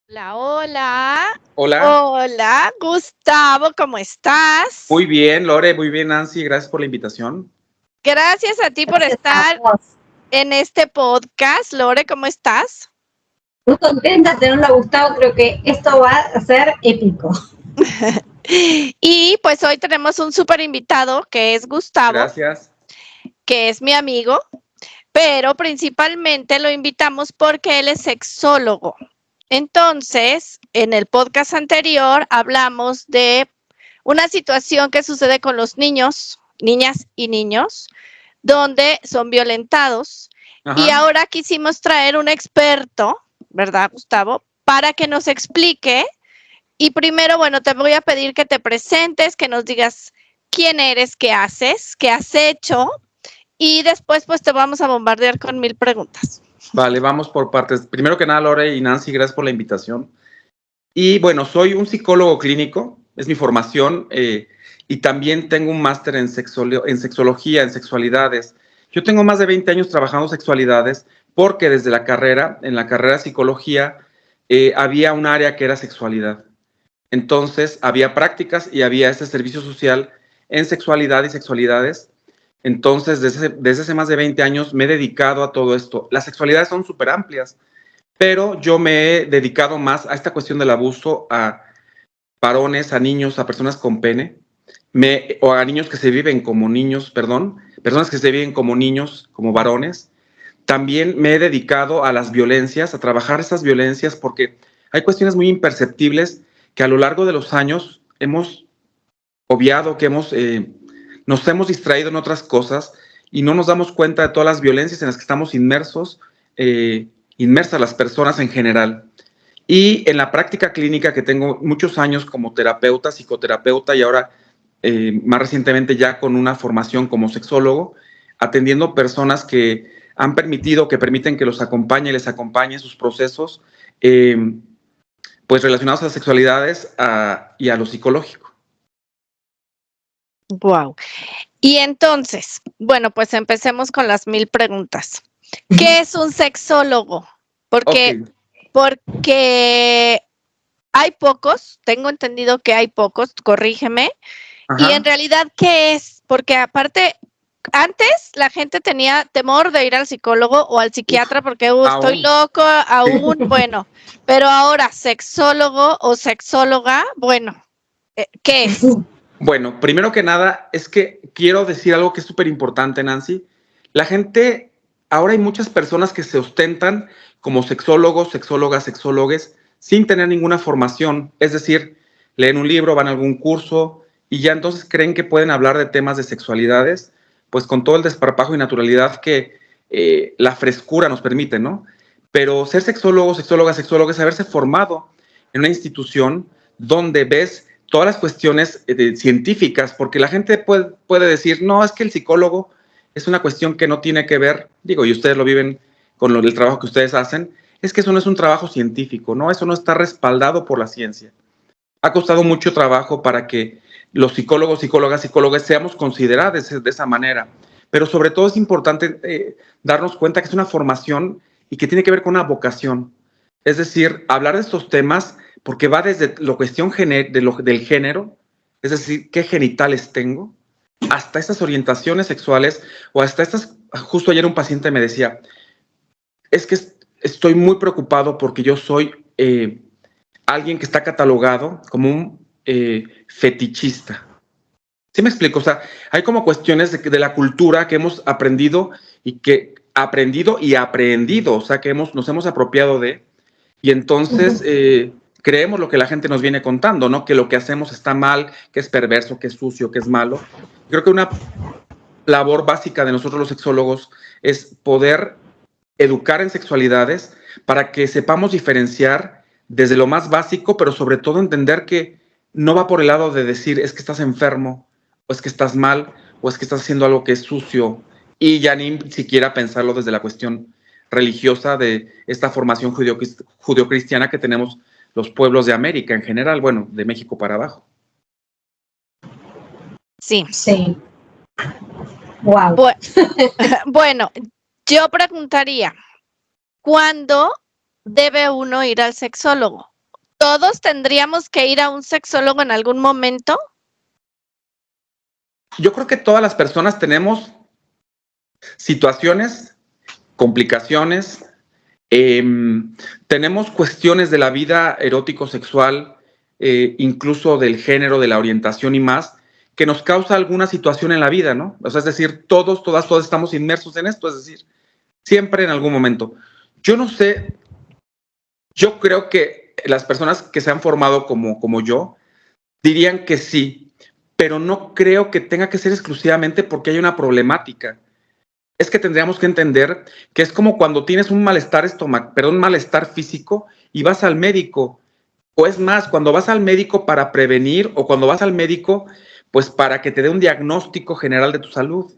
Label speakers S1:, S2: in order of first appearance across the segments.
S1: Hola, hola.
S2: Hola,
S1: Hola, Gustavo, ¿cómo estás?
S2: muy bien, Lore, muy bien, Nancy, gracias por la invitación.
S1: Gracias a ti por
S3: Gracias a
S1: estar
S3: vos.
S1: en este podcast. Lore, ¿cómo estás?
S3: Muy contenta de tenerlo a Gustavo, creo que esto va a ser épico.
S1: Y pues hoy tenemos un súper invitado que es Gustavo,
S2: Gracias.
S1: que es mi amigo, pero principalmente lo invitamos porque él es sexólogo. Entonces, en el podcast anterior hablamos de una situación que sucede con los niños, niñas y niños, donde son violentados. Y
S2: Ajá.
S1: ahora quisimos traer un experto, ¿verdad, Gustavo? Para que nos explique. Y primero, bueno, te voy a pedir que te presentes, que nos digas quién eres, qué has hecho. Y después, pues te vamos a bombardear con 1000 preguntas.
S2: Vale, vamos por partes. Primero que nada, Lore y Nancy, gracias por la invitación. Y bueno, soy un psicólogo clínico, es mi formación, y también tengo un máster en sexología, en sexualidades. Yo tengo más de 20 años trabajando sexualidades porque desde la carrera, en la carrera de psicología, había un área que era sexualidad. Entonces, había prácticas y había este servicio social en sexualidad y sexualidades. Entonces, desde hace más de 20 años me he dedicado a todo esto. Las sexualidades son súper amplias, pero yo me he dedicado más a esta cuestión del abuso a varones, a niños, a personas con pene, o a niños que se viven como niños, perdón, personas que se viven como niños, como varones. También me he dedicado a las violencias, a trabajar estas violencias, porque hay cuestiones muy imperceptibles que a lo largo de los años hemos obviado, nos hemos distraído en otras cosas y no nos damos cuenta de todas las violencias en las que estamos inmersas las personas en general. Y en la práctica clínica, que tengo muchos años como terapeuta, psicoterapeuta y ahora más recientemente ya con una formación como sexólogo, atendiendo personas que permiten que los acompañe, les acompañe en sus procesos, eh, pues relacionados a las sexualidades y a lo psicológico.
S1: Wow. Y entonces, bueno, pues empecemos con las 1000 preguntas. ¿Qué es un sexólogo?
S2: Ok.
S1: Porque hay pocos, tengo entendido que hay pocos, corrígeme. Y en
S2: Ajá.
S1: realidad, ¿qué es? Porque aparte, antes la gente tenía temor de ir al psicólogo o al
S2: Uf,
S1: psiquiatra porque estoy
S2: aún.
S1: loco,
S2: Sí.
S1: aún, bueno, pero ahora sexólogo o sexóloga, bueno, ¿qué es?
S2: Bueno, primero que nada, es que quiero decir algo que es súper importante, Nancy. La gente, ahora hay muchas personas que se ostentan como sexólogos, sexólogas, sexólogues, sin tener ninguna formación. Es decir, leen un libro, van a algún curso y ya entonces creen que pueden hablar de temas de sexualidades, pues con todo el desparpajo y naturalidad que la frescura nos permite, ¿no? Pero ser sexólogo, sexóloga, sexóloga es haberse formado en una institución donde ves todas las cuestiones científicas, porque la gente puede decir, no, es que el psicólogo es una cuestión que no tiene que ver, digo, y ustedes lo viven con el trabajo que ustedes hacen, es que eso no es un trabajo científico, ¿no? Eso no está respaldado por la ciencia. Ha costado mucho trabajo para que los psicólogos, psicólogas, psicólogas seamos considerados de esa manera, pero sobre todo es importante darnos cuenta que es una formación y que tiene que ver con una vocación. Es decir, hablar de estos temas porque va desde la cuestión del género, es decir, qué genitales tengo, hasta estas orientaciones sexuales o hasta estas, justo ayer un paciente me decía, es que estoy muy preocupado porque yo soy alguien que está catalogado como un fetichista. ¿Sí me explico? O sea, hay como cuestiones de la cultura que hemos aprendido, o sea, que nos hemos apropiado de, y entonces creemos lo que la gente nos viene contando, ¿no? Que lo que hacemos está mal, que es perverso, que es sucio, que es malo. Creo que una labor básica de nosotros los sexólogos es poder educar en sexualidades para que sepamos diferenciar desde lo más básico, pero sobre todo entender que no va por el lado de decir es que estás enfermo, o es que estás mal, o es que estás haciendo algo que es sucio, y ya ni siquiera pensarlo desde la cuestión religiosa de esta formación judio-cristiana que tenemos los pueblos de América en general, bueno, de México para abajo.
S1: Sí.
S3: Sí. Wow.
S1: Bueno, yo preguntaría, ¿cuándo debe uno ir al sexólogo? ¿Todos tendríamos que ir a un sexólogo en algún momento?
S2: Yo creo que todas las personas tenemos situaciones, complicaciones, tenemos cuestiones de la vida erótico-sexual, incluso del género, de la orientación y más, que nos causa alguna situación en la vida, ¿no? O sea, es decir, todos estamos inmersos en esto, es decir, siempre en algún momento. Yo no sé, yo creo que las personas que se han formado como yo dirían que sí, pero no creo que tenga que ser exclusivamente porque hay una problemática. Es que tendríamos que entender que es como cuando tienes un malestar un malestar físico y vas al médico. O es más, cuando vas al médico para prevenir o cuando vas al médico, pues para que te dé un diagnóstico general de tu salud.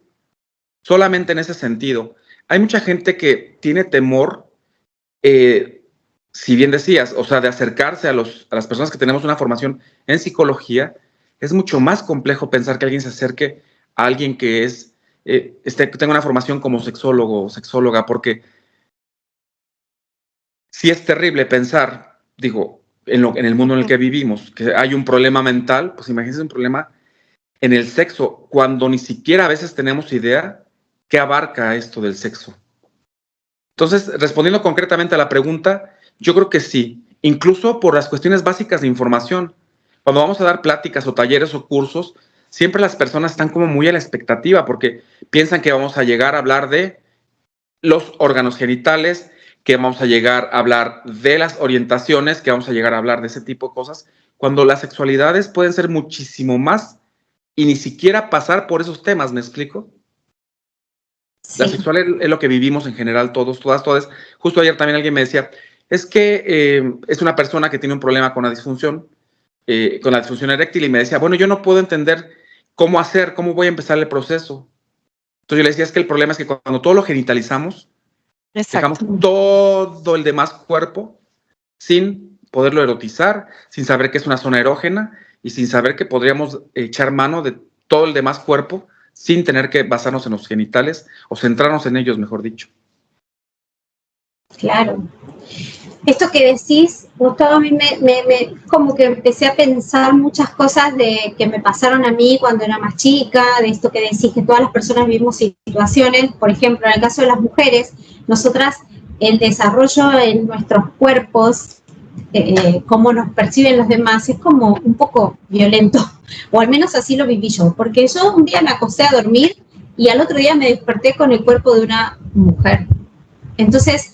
S2: Solamente en ese sentido. Hay mucha gente que tiene temor, si bien decías, o sea, de acercarse a las personas que tenemos una formación en psicología. Es mucho más complejo pensar que alguien se acerque a alguien que tenga una formación como sexólogo o sexóloga, porque sí es terrible pensar, digo, en el mundo en el que vivimos, que hay un problema mental. Pues imagínense un problema en el sexo, cuando ni siquiera a veces tenemos idea qué abarca esto del sexo. Entonces, respondiendo concretamente a la pregunta, yo creo que sí, incluso por las cuestiones básicas de información. Cuando vamos a dar pláticas o talleres o cursos, siempre las personas están como muy a la expectativa porque piensan que vamos a llegar a hablar de los órganos genitales, que vamos a llegar a hablar de las orientaciones, que vamos a llegar a hablar de ese tipo de cosas, cuando las sexualidades pueden ser muchísimo más y ni siquiera pasar por esos temas, ¿me explico? Sí. La sexualidad es lo que vivimos en general todos, todas. Justo ayer también alguien me decía, es que es una persona que tiene un problema con la disfunción eréctil, y me decía, bueno, yo no puedo entender cómo voy a empezar el proceso. Entonces yo le decía, es que el problema es que cuando todo lo genitalizamos, dejamos todo el demás cuerpo sin poderlo erotizar, sin saber que es una zona erógena y sin saber que podríamos echar mano de todo el demás cuerpo sin tener que basarnos en los genitales o centrarnos en ellos, mejor dicho.
S3: Claro. Esto que decís, Gustavo, a mí me como que empecé a pensar muchas cosas que me pasaron a mí cuando era más chica, de esto que decís, que todas las personas vivimos situaciones. Por ejemplo, en el caso de las mujeres, nosotras, el desarrollo en nuestros cuerpos, cómo nos perciben los demás, es como un poco violento, o al menos así lo viví yo, porque yo un día me acosté a dormir y al otro día me desperté con el cuerpo de una mujer. Entonces,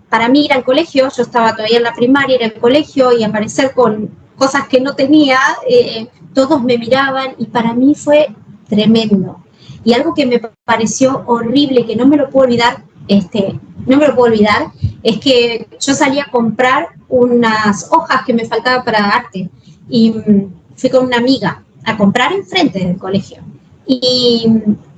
S3: para mí ir al colegio, yo estaba todavía en la primaria, ir al colegio y aparecer con cosas que no tenía, todos me miraban y para mí fue tremendo. Y algo que me pareció horrible, que no me lo puedo olvidar, es que yo salí a comprar unas hojas que me faltaban para arte y fui con una amiga a comprar enfrente del colegio. Y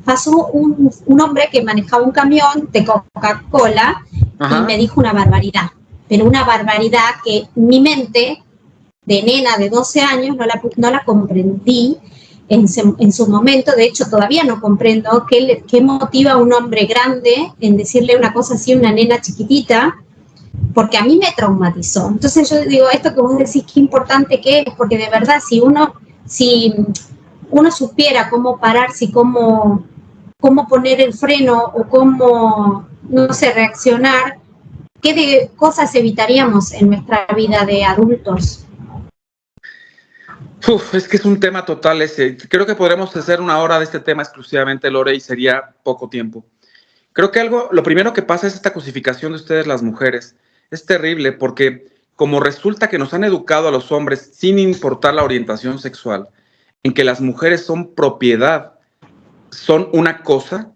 S3: pasó un hombre que manejaba un camión de Coca-Cola. Ajá. Y me dijo una barbaridad, pero una barbaridad que mi mente de nena de 12 años no la comprendí en su momento. De hecho, todavía no comprendo qué motiva a un hombre grande en decirle una cosa así a una nena chiquitita, porque a mí me traumatizó. Entonces yo digo, esto que vos decís, qué importante que es, porque de verdad, si uno supiera cómo pararse y cómo poner el freno o cómo, no sé, reaccionar, ¿qué cosas evitaríamos en nuestra vida de adultos?
S2: Es que es un tema total ese. Creo que podremos hacer una hora de este tema exclusivamente, Lore, y sería poco tiempo. Creo que lo primero que pasa es esta cosificación de ustedes las mujeres. Es terrible porque como resulta que nos han educado a los hombres, sin importar la orientación sexual, en que las mujeres son propiedad, son una cosa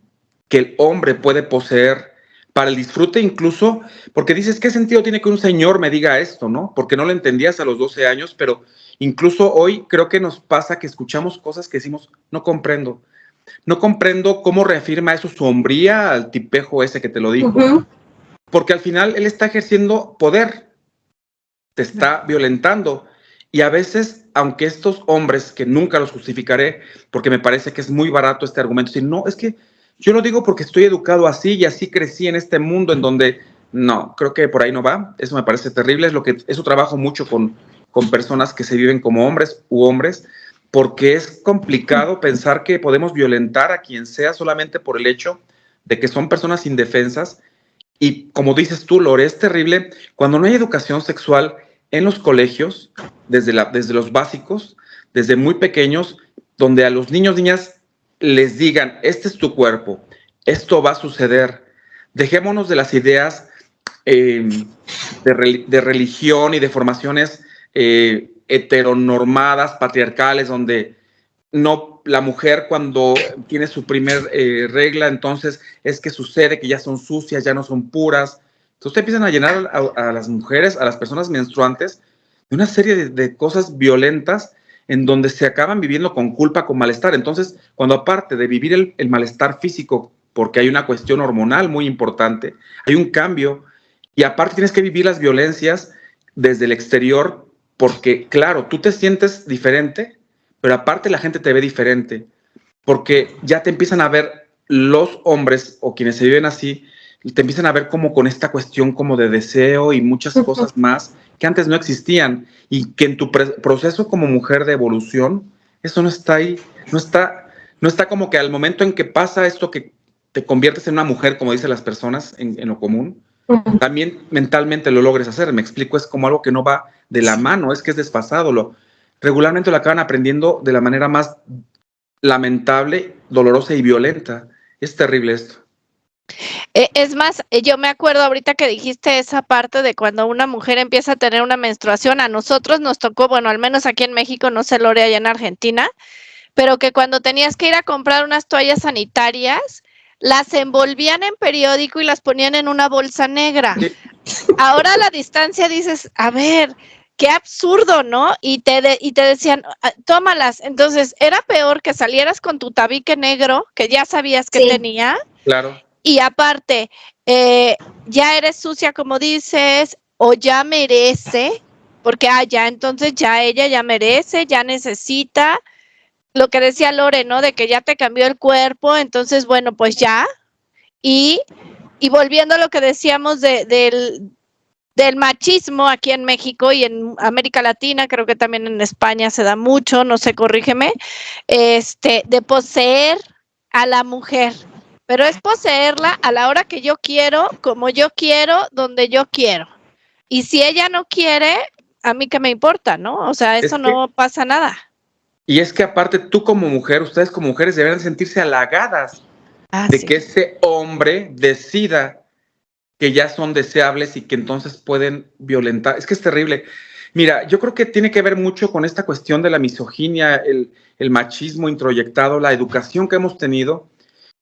S2: que el hombre puede poseer para el disfrute, incluso porque dices, ¿qué sentido tiene que un señor me diga esto, no? Porque no lo entendías a los 12 años, pero incluso hoy creo que nos pasa que escuchamos cosas que decimos, no comprendo cómo reafirma eso su hombría al tipejo ese que te lo dijo, porque al final él está ejerciendo poder, te está violentando. Y a veces, aunque estos hombres, que nunca los justificaré, porque me parece que es muy barato este argumento, decir, no, es que yo lo digo porque estoy educado así y así crecí en este mundo en donde No, creo que por ahí no va. Eso me parece terrible. Eso trabajo mucho con personas que se viven como hombres u hombres, porque es complicado pensar que podemos violentar a quien sea solamente por el hecho de que son personas indefensas. Y como dices tú, Lore, es terrible cuando no hay educación sexual en los colegios, desde los básicos, desde muy pequeños, donde a los niños, niñas les digan, este es tu cuerpo, esto va a suceder. Dejémonos de las ideas de religión y de formaciones heteronormadas, patriarcales, donde no, la mujer cuando tiene su primer regla, entonces es que sucede que ya son sucias, ya no son puras. Entonces empiezan a llenar a las mujeres, a las personas menstruantes, de una serie de cosas violentas en donde se acaban viviendo con culpa, con malestar. Entonces, cuando aparte de vivir el malestar físico, porque hay una cuestión hormonal muy importante, hay un cambio, y aparte tienes que vivir las violencias desde el exterior, porque claro, tú te sientes diferente, pero aparte la gente te ve diferente, porque ya te empiezan a ver los hombres o quienes se viven así, te empiezan a ver como con esta cuestión como de deseo y muchas cosas más que antes no existían, y que en tu proceso como mujer de evolución, eso no está ahí, no está como que al momento en que pasa esto que te conviertes en una mujer, como dicen las personas en lo común, también mentalmente lo logres hacer. Me explico, es como algo que no va de la mano, es que es desfasado. Regularmente lo acaban aprendiendo de la manera más lamentable, dolorosa y violenta. Es terrible esto.
S1: Es más, yo me acuerdo ahorita que dijiste esa parte de cuando una mujer empieza a tener una menstruación, a nosotros nos tocó, bueno, al menos aquí en México, no sé, Lore, allá en Argentina, pero que cuando tenías que ir a comprar unas toallas sanitarias, las envolvían en periódico y las ponían en una bolsa negra. Sí. Ahora a la distancia dices, a ver, qué absurdo, ¿no? Y te decían, tómalas. Entonces, era peor que salieras con tu tabique negro, que ya sabías que tenía.
S2: Claro.
S1: Y aparte, ya eres sucia, como dices, o ya merece, porque ya, entonces ya ella ya merece, ya necesita. Lo que decía Lore, ¿no? De que ya te cambió el cuerpo, entonces, bueno, pues ya. Y volviendo a lo que decíamos del machismo aquí en México y en América Latina, creo que también en España se da mucho, no sé, corrígeme, de poseer a la mujer. Pero es poseerla a la hora que yo quiero, como yo quiero, donde yo quiero. Y si ella no quiere, a mí qué me importa, ¿no? O sea, eso no pasa nada.
S2: Y es que aparte tú como mujer, ustedes como mujeres deberían sentirse halagadas de que ese hombre decida que ya son deseables y que entonces pueden violentar. Es que es terrible. Mira, yo creo que tiene que ver mucho con esta cuestión de la misoginia, el machismo introyectado, la educación que hemos tenido,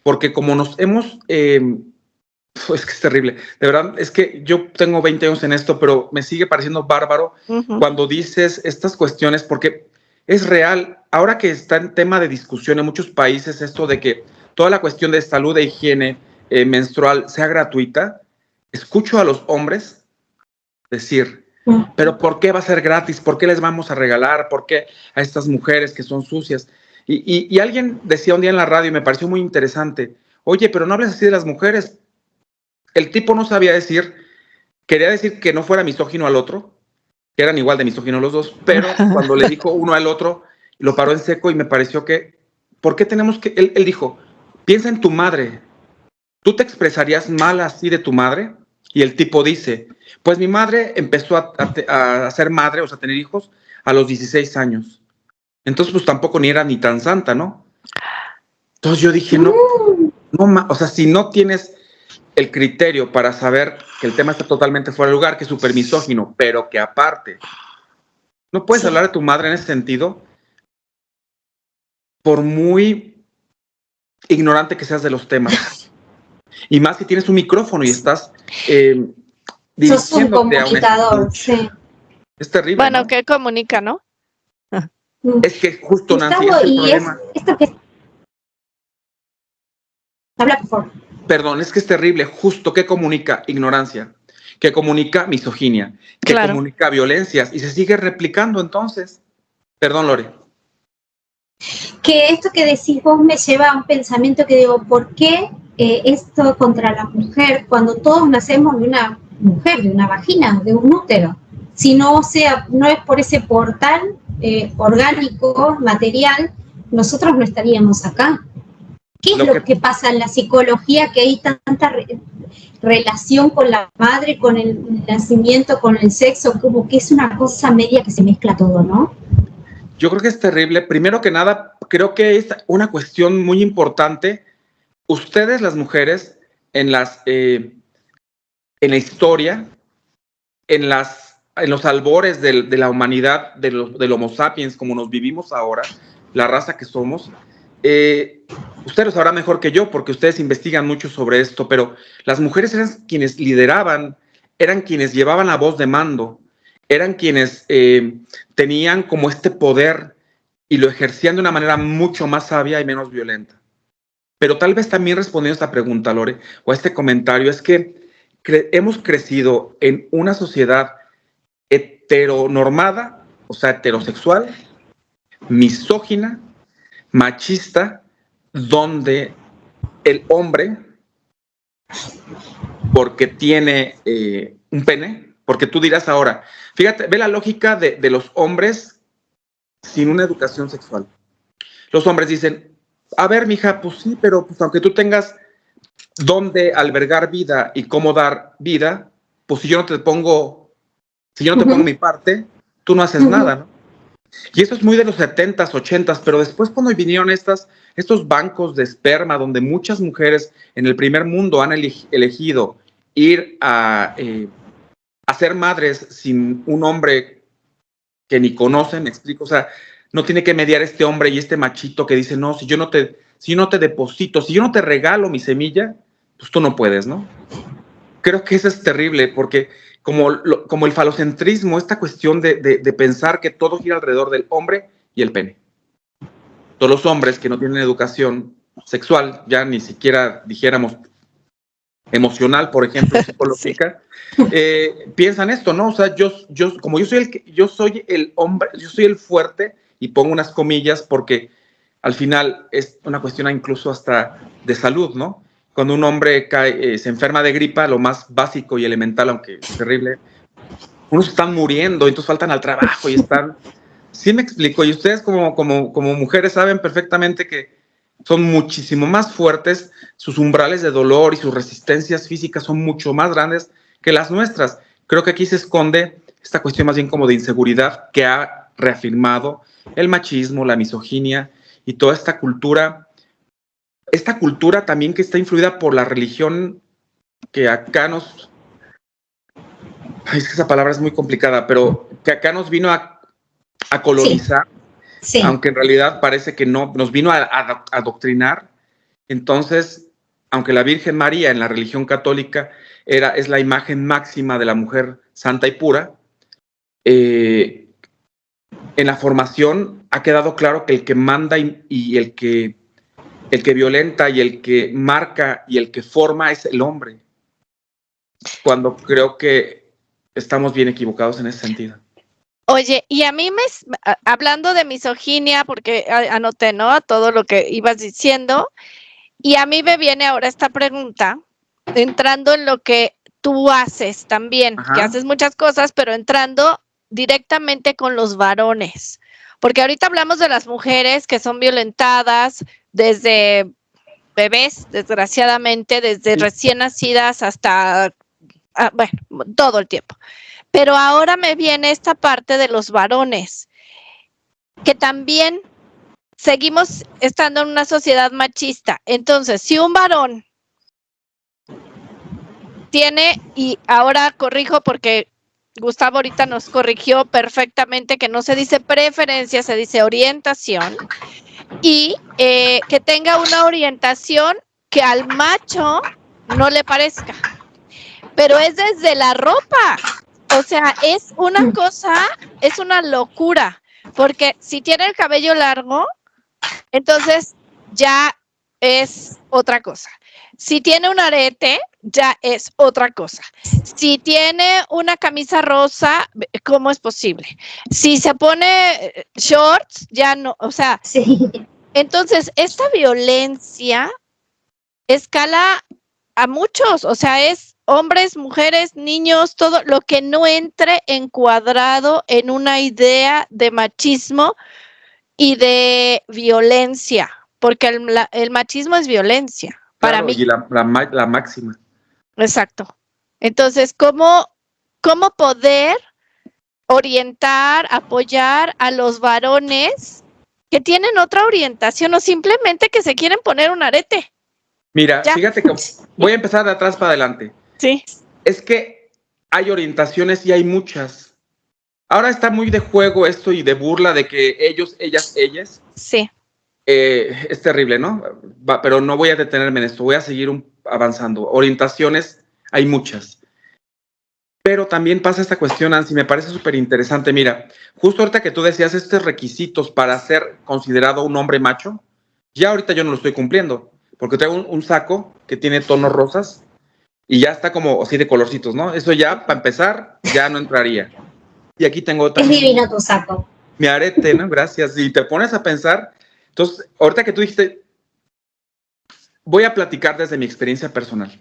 S2: porque como nos hemos... es que es terrible. De verdad, es que yo tengo 20 años en esto, pero me sigue pareciendo bárbaro cuando dices estas cuestiones, porque... es real, ahora que está en tema de discusión en muchos países esto de que toda la cuestión de salud e higiene menstrual sea gratuita, escucho a los hombres decir, pero ¿por qué va a ser gratis? ¿Por qué les vamos a regalar? ¿Por qué a estas mujeres que son sucias? Y alguien decía un día en la radio y me pareció muy interesante, oye, pero no hables así de las mujeres. El tipo no sabía decir, quería decir que no fuera misógino al otro, que eran igual de misóginos los dos, pero cuando le dijo uno al otro, lo paró en seco y me pareció que, ¿por qué tenemos que...? Él dijo, piensa en tu madre, ¿tú te expresarías mal así de tu madre? Y el tipo dice, pues mi madre empezó a ser madre, o sea, a tener hijos, a los 16 años. Entonces, pues tampoco ni era ni tan santa, ¿no? Entonces yo dije, no, o sea, si no tienes el criterio para saber que el tema está totalmente fuera de lugar, que es súper misógino, pero que aparte no puedes hablar de tu madre en ese sentido, por muy ignorante que seas de los temas. Y más si tienes un micrófono y estás
S3: sos un comunicador, sí.
S2: Es terrible.
S1: Bueno,
S2: ¿no?
S1: que comunica, ¿no?
S2: Es que justo, Nancy,
S3: Gustavo,
S2: es el problema.
S3: Esto que... Habla, por favor.
S2: Perdón, es que es terrible. Justo, ¿qué comunica? Ignorancia. Que comunica misoginia. Que comunica violencias. Y se sigue replicando entonces. Perdón, Lore.
S3: Que esto que decís vos me lleva a un pensamiento que digo, ¿por qué esto contra la mujer cuando todos nacemos de una mujer, de una vagina, de un útero. Si no, no es por ese portal orgánico, material, nosotros no estaríamos acá. ¿Qué es lo que pasa en la psicología, que hay tanta relación con la madre, con el nacimiento, con el sexo, como que es una cosa media que se mezcla todo, ¿no?
S2: Yo creo que es terrible. Primero que nada, creo que es una cuestión muy importante. Ustedes, las mujeres, en la historia, en los albores de la humanidad, del Homo sapiens, como nos vivimos ahora, la raza que somos, ustedes lo sabrán mejor que yo, porque ustedes investigan mucho sobre esto, pero las mujeres eran quienes lideraban, eran quienes llevaban la voz de mando, eran quienes tenían como este poder y lo ejercían de una manera mucho más sabia y menos violenta. Pero tal vez también respondiendo a esta pregunta, Lore, o a este comentario, es que hemos crecido en una sociedad heteronormada, o sea, heterosexual, misógina, machista, donde el hombre, porque tiene un pene, porque tú dirás ahora, fíjate, ve la lógica de los hombres sin una educación sexual. Los hombres dicen, a ver, mija, pues sí, pero pues aunque tú tengas dónde albergar vida y cómo dar vida, pues si yo no te pongo mi parte, tú no haces nada, ¿no? Y eso es muy de los 70s, 80s, pero después cuando vinieron estos bancos de esperma donde muchas mujeres en el primer mundo han elegido ir a ser madres sin un hombre que ni conocen, me explico, o sea, no tiene que mediar este hombre y este machito que dice, no, si yo no te deposito, si yo no te regalo mi semilla, pues tú no puedes, ¿no? Creo que eso es terrible, porque como el falocentrismo, esta cuestión de pensar que todo gira alrededor del hombre y el pene. Todos los hombres que no tienen educación sexual, ya ni siquiera dijéramos emocional, por ejemplo, psicológica, sí. Piensan esto, ¿no? O sea, yo soy el hombre, yo soy el fuerte, y pongo unas comillas porque al final es una cuestión incluso hasta de salud, ¿no? Cuando un hombre se enferma de gripa, lo más básico y elemental, aunque es terrible, unos están muriendo, entonces faltan al trabajo y están... Sí me explico, y ustedes como mujeres saben perfectamente que son muchísimo más fuertes, sus umbrales de dolor y sus resistencias físicas son mucho más grandes que las nuestras. Creo que aquí se esconde esta cuestión más bien como de inseguridad que ha reafirmado el machismo, la misoginia y toda esta cultura también que está influida por la religión que acá nos... Ay, es que esa palabra es muy complicada, pero que acá nos vino a colonizar, sí. Aunque en realidad parece que no, nos vino a adoctrinar. Entonces, aunque la Virgen María en la religión católica es la imagen máxima de la mujer santa y pura, en la formación ha quedado claro que el que manda y el que violenta y el que marca y el que forma es el hombre, cuando creo que estamos bien equivocados en ese sentido.
S1: Oye, y a mí hablando de misoginia, porque anoté, ¿no?, todo lo que ibas diciendo, y a mí me viene ahora esta pregunta, entrando en lo que tú haces también, que haces muchas cosas, pero entrando directamente con los varones, porque ahorita hablamos de las mujeres que son violentadas desde bebés, desgraciadamente, desde recién nacidas hasta, bueno, todo el tiempo. Pero ahora me viene esta parte de los varones, que también seguimos estando en una sociedad machista. Entonces, si un varón tiene, y ahora corrijo porque Gustavo ahorita nos corrigió perfectamente que no se dice preferencia, se dice orientación, y que tenga una orientación que al macho no le parezca, pero es desde la ropa. O sea, es una cosa, es una locura, porque si tiene el cabello largo, entonces ya es otra cosa. Si tiene un arete, ya es otra cosa. Si tiene una camisa rosa, ¿cómo es posible? Si se pone shorts, ya no, o sea, sí. Entonces, esta violencia escala a muchos, o sea, es hombres, mujeres, niños, todo lo que no entre encuadrado en una idea de machismo y de violencia, porque el machismo es violencia, para
S2: Claro,
S1: mí.
S2: y la máxima.
S1: Exacto. Entonces, ¿cómo poder orientar, apoyar a los varones que tienen otra orientación o simplemente que se quieren poner un arete?
S2: Mira,
S1: Ya.
S2: fíjate que voy a empezar de atrás para adelante.
S1: Sí.
S2: Es que hay orientaciones y hay muchas. Ahora está muy de juego esto y de burla de que ellos, ellas.
S1: Sí.
S2: Es terrible, ¿no? Pero no voy a detenerme en esto, voy a seguir avanzando. Orientaciones hay muchas. Pero también pasa esta cuestión, Nancy, me parece súper interesante. Mira, justo ahorita que tú decías estos requisitos para ser considerado un hombre macho, ya ahorita yo no lo estoy cumpliendo, porque traigo un saco que tiene tonos rosas y ya está como así de colorcitos, ¿no? Eso ya, para empezar, ya no entraría. Y aquí tengo
S3: Es divino tu saco.
S2: mi arete, ¿no? Gracias. Y te pones a pensar, entonces, ahorita que tú dijiste, voy a platicar desde mi experiencia personal.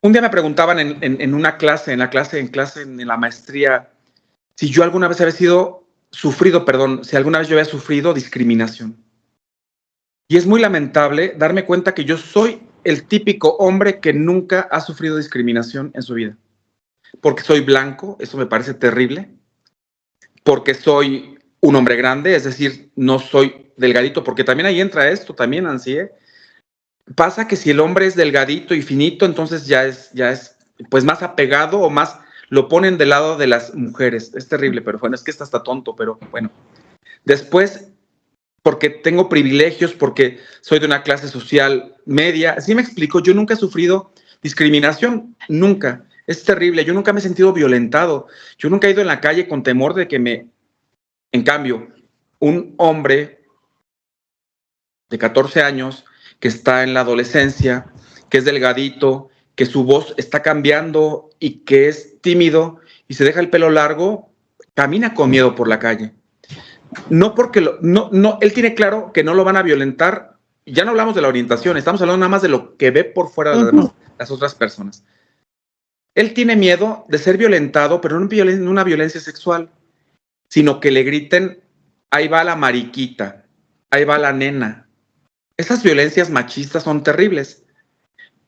S2: Un día me preguntaban en una clase, en la maestría, si yo alguna vez si alguna vez yo había sufrido discriminación. Y es muy lamentable darme cuenta que yo soy el típico hombre que nunca ha sufrido discriminación en su vida. Porque soy blanco, eso me parece terrible. Porque soy un hombre grande, es decir, no soy delgadito, porque también ahí entra esto, también, Nancy, ¿eh? Pasa que si el hombre es delgadito y finito, entonces ya es pues más apegado o más lo ponen del lado de las mujeres. Es terrible, pero bueno, es que está hasta tonto, pero bueno. Después, porque tengo privilegios, porque soy de una clase social media, ¿sí me explico? Yo nunca he sufrido discriminación, nunca. Es terrible, yo nunca me he sentido violentado. Yo nunca he ido en la calle con temor de que me... En cambio, un hombre de 14 años que está en la adolescencia, que es delgadito, que su voz está cambiando y que es tímido y se deja el pelo largo, camina con miedo por la calle. No porque él tiene claro que no lo van a violentar. Ya no hablamos de la orientación, estamos hablando nada más de lo que ve por fuera de las otras personas. Él tiene miedo de ser violentado, pero no una violencia sexual, sino que le griten, ahí va la mariquita, ahí va la nena. Esas violencias machistas son terribles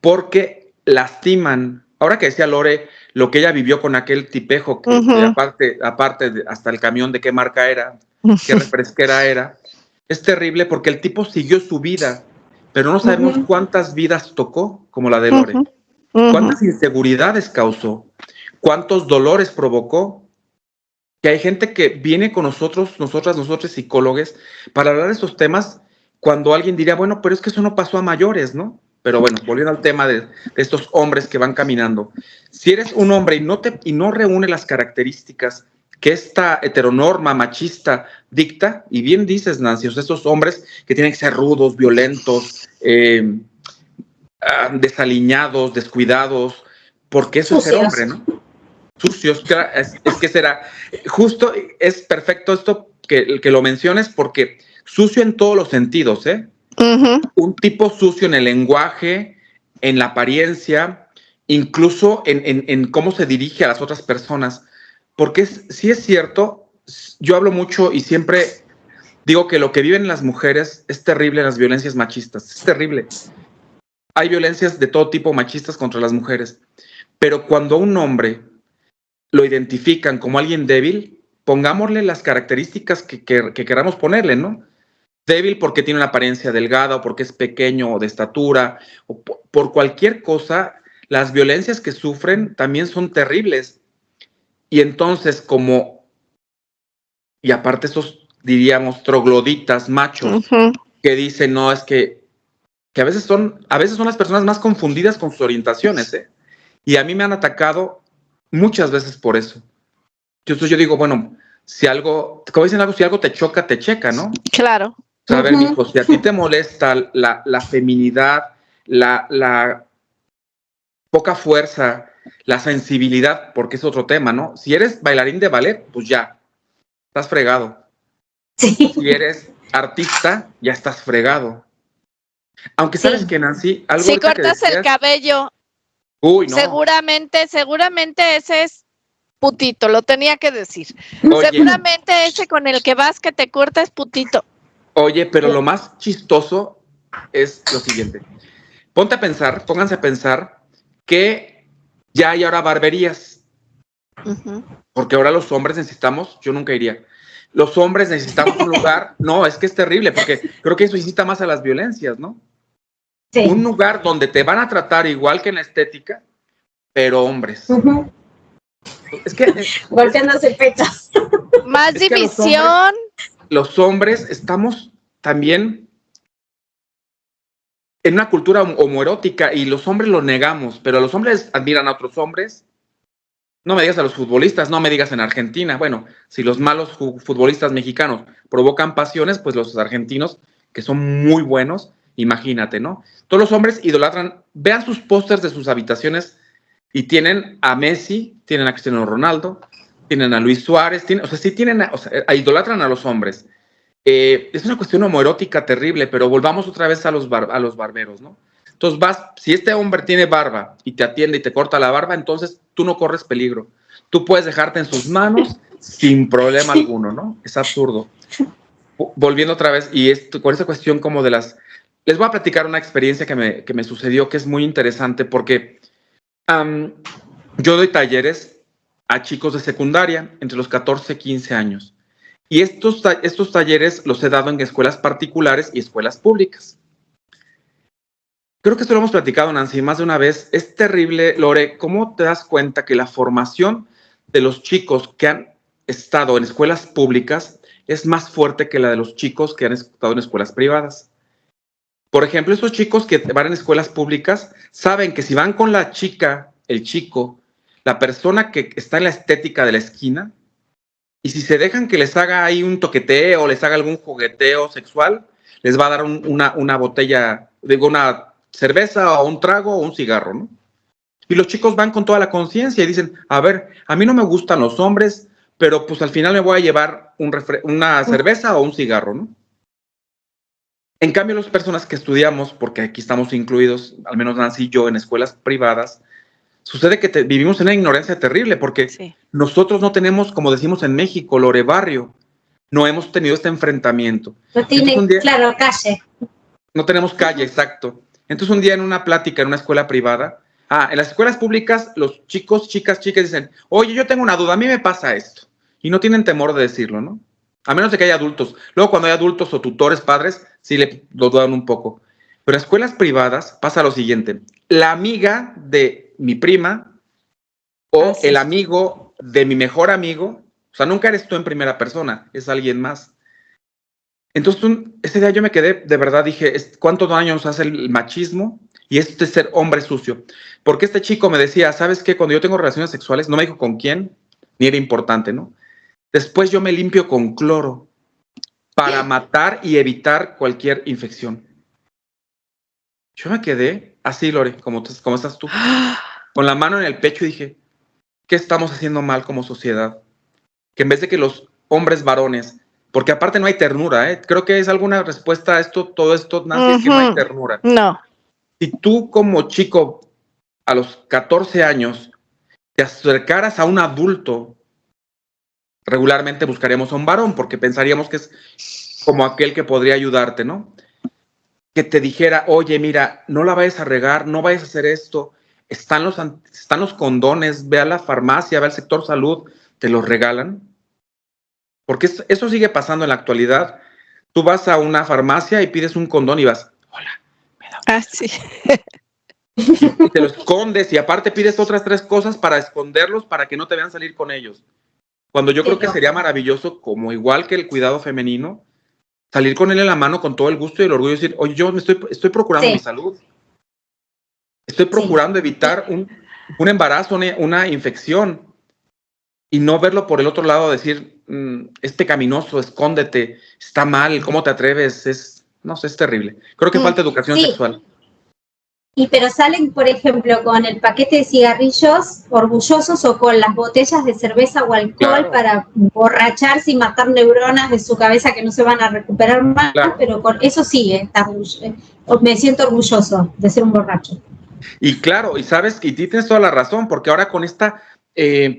S2: porque lastiman. Ahora que decía Lore, lo que ella vivió con aquel tipejo, que aparte hasta el camión de qué marca era, qué refresquera era, es terrible porque el tipo siguió su vida, pero no sabemos cuántas vidas tocó, como la de Lore. Cuántas inseguridades causó, cuántos dolores provocó. Que hay gente que viene con nosotros psicólogos, para hablar de estos temas, cuando alguien diría, bueno, pero es que eso no pasó a mayores, ¿no? Pero bueno, volviendo al tema de estos hombres que van caminando. Si eres un hombre y no reúne las características que esta heteronorma machista dicta, y bien dices, Nancy, o sea, estos hombres que tienen que ser rudos, violentos, desaliñados, descuidados, porque eso
S3: sucios.
S2: Es ser hombre, ¿no? Sucios, es que será justo, es perfecto esto que lo menciones, porque sucio en todos los sentidos, ¿eh? Un tipo sucio en el lenguaje, en la apariencia, incluso en cómo se dirige a las otras personas, porque sí es cierto, yo hablo mucho y siempre digo que lo que viven las mujeres es terrible, las violencias machistas, es terrible. Hay violencias de todo tipo machistas contra las mujeres, pero cuando a un hombre lo identifican como alguien débil, pongámosle las características que queramos ponerle, ¿no? Débil porque tiene una apariencia delgada, o porque es pequeño o de estatura, o por cualquier cosa, las violencias que sufren también son terribles. Y entonces, y aparte esos, diríamos, trogloditas, machos, que dicen, no, es que a veces son las personas más confundidas con sus orientaciones, ¿eh? Y a mí me han atacado muchas veces por eso. Entonces yo digo, bueno, si algo te choca, te checa, ¿no?
S1: Claro.
S2: O sea, a ver, mijo, si a ti te molesta la feminidad, la poca fuerza, la sensibilidad, porque es otro tema, ¿no? Si eres bailarín de ballet, pues ya, estás fregado.
S3: Sí.
S2: Si eres artista, ya estás fregado. Aunque sabes que, Nancy, algo
S1: si
S2: ahorita que
S1: cortas el
S2: decías,
S1: cabello,
S2: uy, no.
S1: seguramente ese es putito, lo tenía que decir.
S2: Oye.
S1: Seguramente ese con el que vas que te corta es putito.
S2: Oye, pero lo más chistoso es lo siguiente. Pónganse a pensar que ya hay ahora barberías. Porque ahora los hombres necesitamos, yo nunca iría, los hombres necesitamos un lugar, no, es que es terrible, porque creo que eso incita más a las violencias, ¿no? Sí. Un lugar donde te van a tratar igual que en la estética, pero hombres. Es que
S3: golpeándose pechos.
S1: Más división.
S2: Los hombres estamos también en una cultura homoerótica y los hombres lo negamos, pero los hombres admiran a otros hombres. No me digas a los futbolistas, no me digas en Argentina. Bueno, si los malos futbolistas mexicanos provocan pasiones, pues los argentinos, que son muy buenos, imagínate, ¿no? Todos los hombres idolatran, vean sus pósters de sus habitaciones y tienen a Messi, tienen a Cristiano Ronaldo, tienen a Luis Suárez, idolatran a los hombres. Es una cuestión homoerótica terrible, pero volvamos otra vez a los barberos, ¿no? Entonces si este hombre tiene barba y te atiende y te corta la barba, entonces tú no corres peligro. Tú puedes dejarte en sus manos sin problema alguno, ¿no? Es absurdo. Volviendo otra vez, y con esa cuestión como de las... Les voy a platicar una experiencia que me sucedió que es muy interesante porque yo doy talleres a chicos de secundaria entre los 14 y 15 años. Y estos talleres los he dado en escuelas particulares y escuelas públicas. Creo que esto lo hemos platicado, Nancy, más de una vez. Es terrible, Lore, ¿cómo te das cuenta que la formación de los chicos que han estado en escuelas públicas es más fuerte que la de los chicos que han estado en escuelas privadas? Por ejemplo, esos chicos que van en escuelas públicas saben que si van con la chica, el chico, la persona que está en la estética de la esquina, y si se dejan que les haga ahí un toqueteo o les haga algún jugueteo sexual, les va a dar una botella, una cerveza o un trago o un cigarro, ¿no? Y los chicos van con toda la conciencia y dicen, a ver, a mí no me gustan los hombres, pero pues al final me voy a llevar una cerveza o un cigarro, ¿no? En cambio, las personas que estudiamos, porque aquí estamos incluidos, al menos Nancy y yo, en escuelas privadas, sucede que vivimos en una ignorancia terrible, porque nosotros no tenemos, como decimos en México, Lore, barrio, no hemos tenido este enfrentamiento.
S3: No tiene, claro, calle.
S2: No tenemos calle, exacto. Entonces un día en una plática en una escuela privada, en las escuelas públicas los chicos, chicas dicen, oye, yo tengo una duda, a mí me pasa esto. Y no tienen temor de decirlo, ¿no? A menos de que haya adultos. Luego cuando hay adultos o tutores, padres, sí lo dudan un poco. Pero en escuelas privadas pasa lo siguiente. La amiga de mi prima o el amigo de mi mejor amigo, o sea, nunca eres tú en primera persona, es alguien más. Entonces, ese día yo me quedé, de verdad, dije, ¿cuánto daño nos hace el machismo? Y esto es ser hombre sucio. Porque este chico me decía, ¿sabes qué? Cuando yo tengo relaciones sexuales, no me dijo con quién, ni era importante, ¿no? Después yo me limpio con cloro para matar y evitar cualquier infección. Yo me quedé así, Lore, como estás tú, con la mano en el pecho y dije, ¿qué estamos haciendo mal como sociedad? Que en vez de que los hombres varones, porque aparte no hay ternura, ¿eh? Creo que es alguna respuesta a esto, todo esto, Nancy, es que no hay ternura.
S1: No.
S2: Si tú como chico a los 14 años te acercaras a un adulto, regularmente buscaríamos a un varón porque pensaríamos que es como aquel que podría ayudarte, ¿no? Que te dijera, oye, mira, no la vayas a regar, no vayas a hacer esto, están los condones, ve a la farmacia, ve al sector salud, te los regalan. Porque eso sigue pasando en la actualidad. Tú vas a una farmacia y pides un condón y vas, hola, me da.
S1: Sí.
S2: Y te lo escondes y aparte pides otras 3 cosas para esconderlos para que no te vean salir con ellos. Cuando yo creo que sería maravilloso, como igual que el cuidado femenino, salir con él en la mano con todo el gusto y el orgullo y decir, oye, yo estoy procurando mi salud. Estoy procurando evitar un embarazo, una infección. Y no verlo por el otro lado, decir, es pecaminoso, escóndete, está mal, ¿cómo te atreves? Es terrible. Creo que falta educación sexual.
S3: Pero salen, por ejemplo, con el paquete de cigarrillos orgullosos o con las botellas de cerveza o alcohol para borracharse y matar neuronas de su cabeza que no se van a recuperar más, pero con eso sí, me siento orgulloso de ser un borracho.
S2: Y claro, y sabes, y tienes toda la razón, porque ahora con esta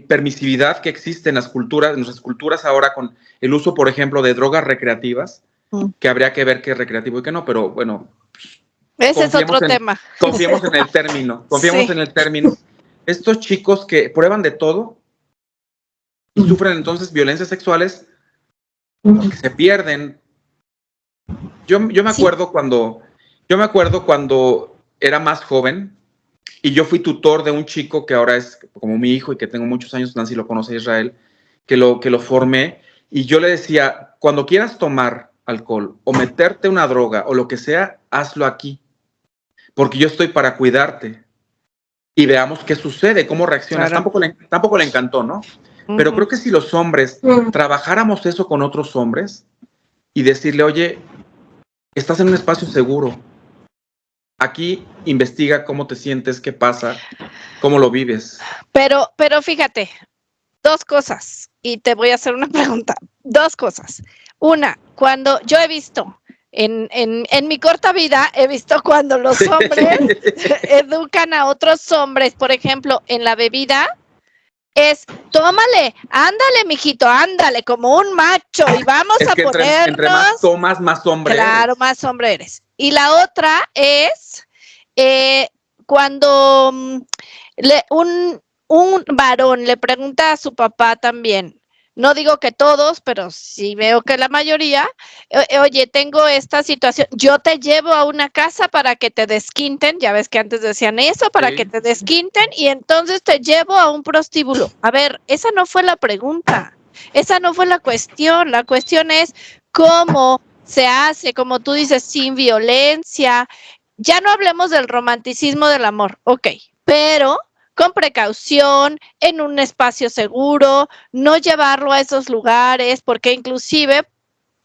S2: permisividad que existe en las culturas, en nuestras culturas ahora con el uso, por ejemplo, de drogas recreativas, que habría que ver qué es recreativo y qué no, pero bueno.
S1: Ese es otro tema.
S2: Confiemos en el término,
S1: Sí.
S2: en el término. Estos chicos que prueban de todo y sufren entonces violencias sexuales, porque se pierden. Yo me acuerdo cuando era más joven y yo fui tutor de un chico que ahora es como mi hijo y que tengo muchos años, Nancy lo conoce, Israel, que lo formé, y yo le decía, cuando quieras tomar alcohol o meterte una droga o lo que sea, hazlo aquí, porque yo estoy para cuidarte y veamos qué sucede, cómo reaccionas.
S1: Claro.
S2: Tampoco le encantó, ¿no? Pero creo que si los hombres trabajáramos eso con otros hombres y decirle, oye, estás en un espacio seguro, aquí investiga cómo te sientes, qué pasa, cómo lo vives.
S1: Pero fíjate, dos cosas, y te voy a hacer una pregunta. Dos cosas. Una, cuando yo he visto, en mi corta vida, he visto cuando los hombres educan a otros hombres, por ejemplo, en la bebida, es, tómale, ándale, mijito, ándale, como un macho, y vamos a ponernos...
S2: Entre más tomas, más hombre
S1: claro,
S2: eres.
S1: más hombre eres. Y la otra es cuando un varón le pregunta a su papá también, no digo que todos, pero sí veo que la mayoría, oye, tengo esta situación, yo te llevo a una casa para que te desquinten, ya ves que antes decían eso, para que te desquinten, y entonces te llevo a un prostíbulo. A ver, esa no fue la pregunta, esa no fue la cuestión es cómo se hace, como tú dices, sin violencia. Ya no hablemos del romanticismo del amor, ok, pero con precaución, en un espacio seguro, no llevarlo a esos lugares, porque inclusive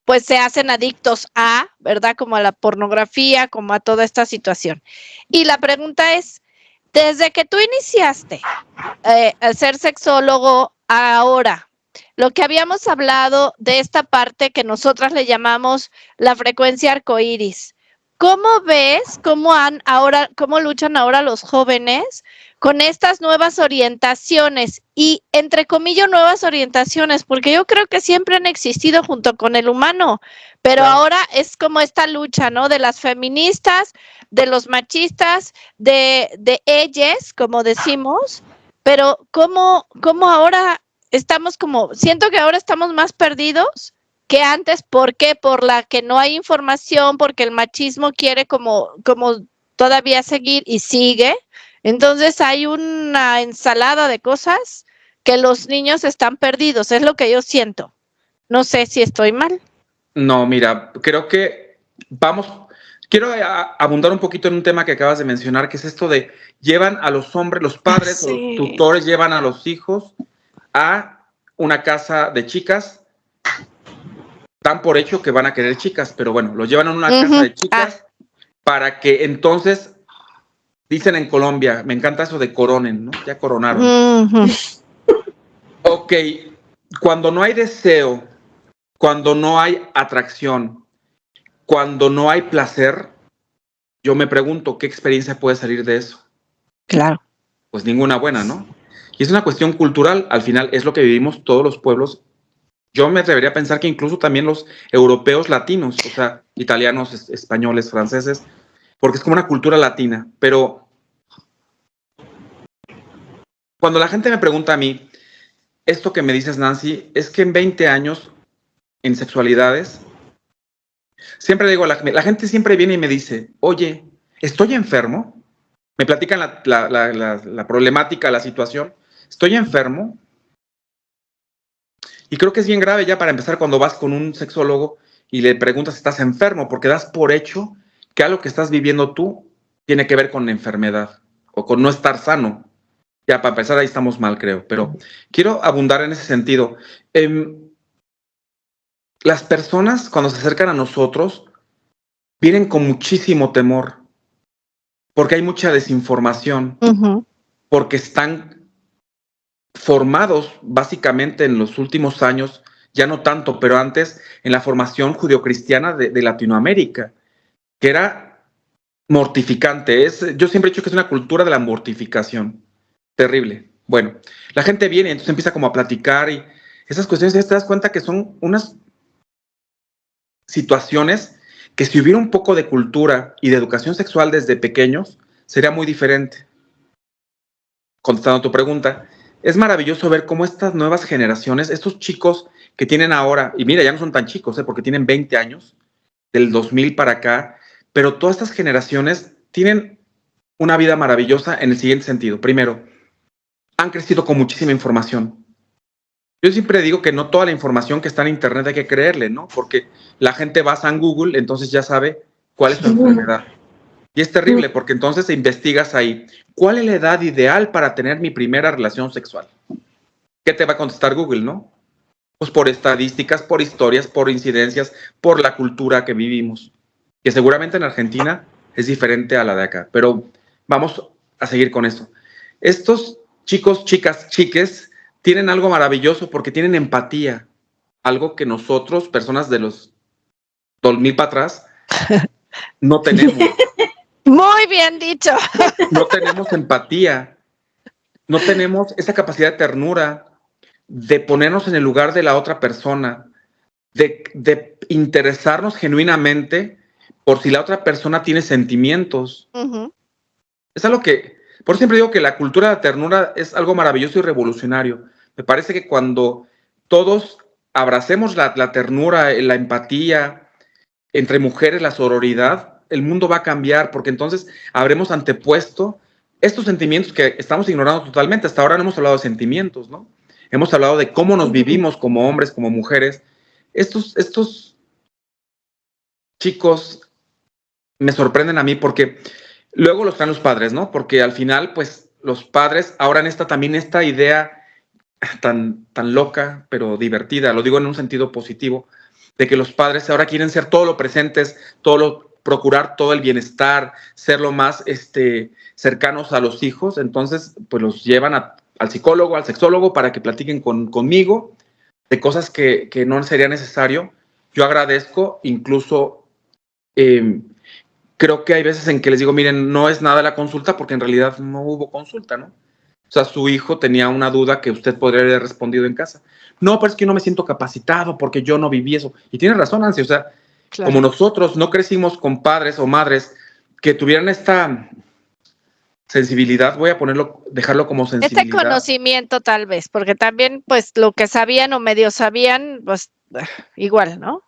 S1: pues se hacen adictos a, ¿verdad? Como a la pornografía, como a toda esta situación. Y la pregunta es, desde que tú iniciaste a ser sexólogo a lo que habíamos hablado de esta parte que nosotras le llamamos la frecuencia arcoíris, ¿cómo ves cómo luchan ahora los jóvenes con estas nuevas orientaciones? Y entre comillas nuevas orientaciones, porque yo creo que siempre han existido junto con el humano, pero claro, ahora es como esta lucha, ¿no? De las feministas, de los machistas, de ellas, como decimos, pero ¿cómo ahora estamos siento que ahora estamos más perdidos que antes? ¿Por qué? Por la que no hay información, porque el machismo quiere como todavía seguir y sigue. Entonces hay una ensalada de cosas que los niños están perdidos, es lo que yo siento. No sé si estoy mal.
S2: No, mira, creo que quiero abundar un poquito en un tema que acabas de mencionar, que es esto de llevan a los hombres, los padres o los tutores llevan a los hijos a una casa de chicas, dan por hecho que van a querer chicas, pero bueno, los llevan a una casa de chicas para que entonces, dicen en Colombia, me encanta eso de coronen, ¿no? Ya coronaron. Ok, cuando no hay deseo, cuando no hay atracción, cuando no hay placer, yo me pregunto, ¿qué experiencia puede salir de eso?
S1: Claro.
S2: Pues ninguna buena, ¿no? Y es una cuestión cultural, al final es lo que vivimos todos los pueblos. Yo me atrevería a pensar que incluso también los europeos latinos, o sea, italianos, españoles, franceses, porque es como una cultura latina. Pero cuando la gente me pregunta a mí, esto que me dices, Nancy, es que en 20 años, en sexualidades, siempre digo, la gente siempre viene y me dice, oye, ¿estoy enfermo? Me platican la problemática, la situación. ¿Estoy enfermo? Y creo que es bien grave ya para empezar cuando vas con un sexólogo y le preguntas si estás enfermo, porque das por hecho que algo que estás viviendo tú tiene que ver con la enfermedad o con no estar sano. Ya para empezar ahí estamos mal, creo. Pero quiero abundar en ese sentido. Las personas cuando se acercan a nosotros vienen con muchísimo temor, porque hay mucha desinformación, porque están formados básicamente en los últimos años, ya no tanto, pero antes en la formación judeocristiana de Latinoamérica, que era mortificante. Yo siempre he dicho que es una cultura de la mortificación. Terrible. Bueno, la gente viene, entonces empieza como a platicar y esas cuestiones, ya te das cuenta que son unas situaciones que si hubiera un poco de cultura y de educación sexual desde pequeños, sería muy diferente. Contestando a tu pregunta, es maravilloso ver cómo estas nuevas generaciones, estos chicos que tienen ahora, y mira, ya no son tan chicos, porque tienen 20 años, del 2000 para acá, pero todas estas generaciones tienen una vida maravillosa en el siguiente sentido. Primero, han crecido con muchísima información. Yo siempre digo que no toda la información que está en internet hay que creerle, ¿no? Porque la gente va a San Google, entonces ya sabe cuál es su enfermedad. Y es terrible porque entonces investigas ahí, ¿cuál es la edad ideal para tener mi primera relación sexual? ¿Qué te va a contestar Google, no? Pues por estadísticas, por historias, por incidencias, por la cultura que vivimos. Que seguramente en Argentina es diferente a la de acá. Pero vamos a seguir con esto. Estos chicos, chicas, chiques, tienen algo maravilloso porque tienen empatía. Algo que nosotros, personas de los 2000 para atrás, no tenemos.
S1: Muy bien dicho.
S2: No tenemos empatía. No tenemos esa capacidad de ternura, de ponernos en el lugar de la otra persona, de interesarnos genuinamente por si la otra persona tiene sentimientos.
S1: Uh-huh.
S2: Es algo que, por siempre digo que la cultura de la ternura es algo maravilloso y revolucionario. Me parece que cuando todos abracemos la ternura, la empatía, entre mujeres, la sororidad, el mundo va a cambiar, porque entonces habremos antepuesto estos sentimientos que estamos ignorando totalmente. Hasta ahora no hemos hablado de sentimientos, ¿no? Hemos hablado de cómo nos vivimos como hombres, como mujeres. Estos chicos me sorprenden a mí porque luego los traen los padres, ¿no? Porque al final, pues, los padres, ahora en esta idea tan loca, pero divertida, lo digo en un sentido positivo, de que los padres ahora quieren ser todo lo presentes, procurar todo el bienestar, ser lo más cercanos a los hijos. Entonces, pues los llevan al psicólogo, al sexólogo, para que platiquen conmigo de cosas que no sería necesario. Yo agradezco, incluso creo que hay veces en que les digo, miren, no es nada la consulta, porque en realidad no hubo consulta, ¿no? O sea, su hijo tenía una duda que usted podría haber respondido en casa. No, pero es que yo no me siento capacitado porque yo no viví eso. Y tiene razón, Nancy, o sea, claro, como nosotros no crecimos con padres o madres que tuvieran esta sensibilidad, voy a dejarlo como sensibilidad.
S1: Este conocimiento tal vez, porque también pues lo que sabían o medio sabían, pues igual, ¿no?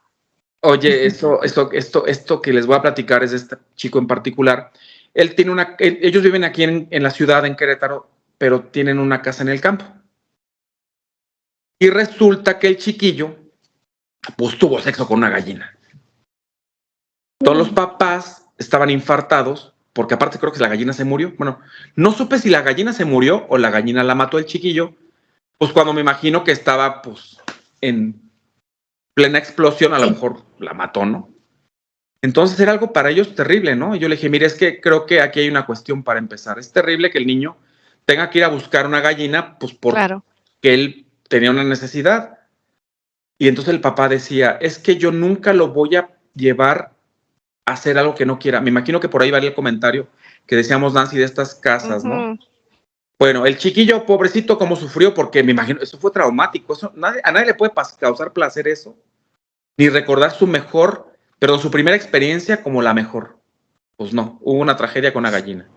S2: Oye, esto que les voy a platicar es de este chico en particular. Ellos viven aquí en la ciudad, en Querétaro, pero tienen una casa en el campo. Y resulta que el chiquillo, pues tuvo sexo con una gallina. Todos los papás estaban infartados, porque aparte creo que la gallina se murió. Bueno, no supe si la gallina se murió o la gallina la mató el chiquillo, pues cuando me imagino que estaba pues en plena explosión, a lo mejor la mató, ¿no? Entonces era algo para ellos terrible, ¿no? Y yo le dije, mire, es que creo que aquí hay una cuestión para empezar. Es terrible que el niño tenga que ir a buscar una gallina, pues porque claro, él tenía una necesidad. Y entonces el papá decía, es que yo nunca lo voy a llevar a hacer algo que no quiera. Me imagino que por ahí valía el comentario que decíamos, Nancy, de estas casas, ¿no? Bueno, el chiquillo, pobrecito, cómo sufrió, porque me imagino, eso fue traumático. A nadie le puede causar placer eso, ni recordar su primera experiencia como la mejor. Pues no, hubo una tragedia con una gallina.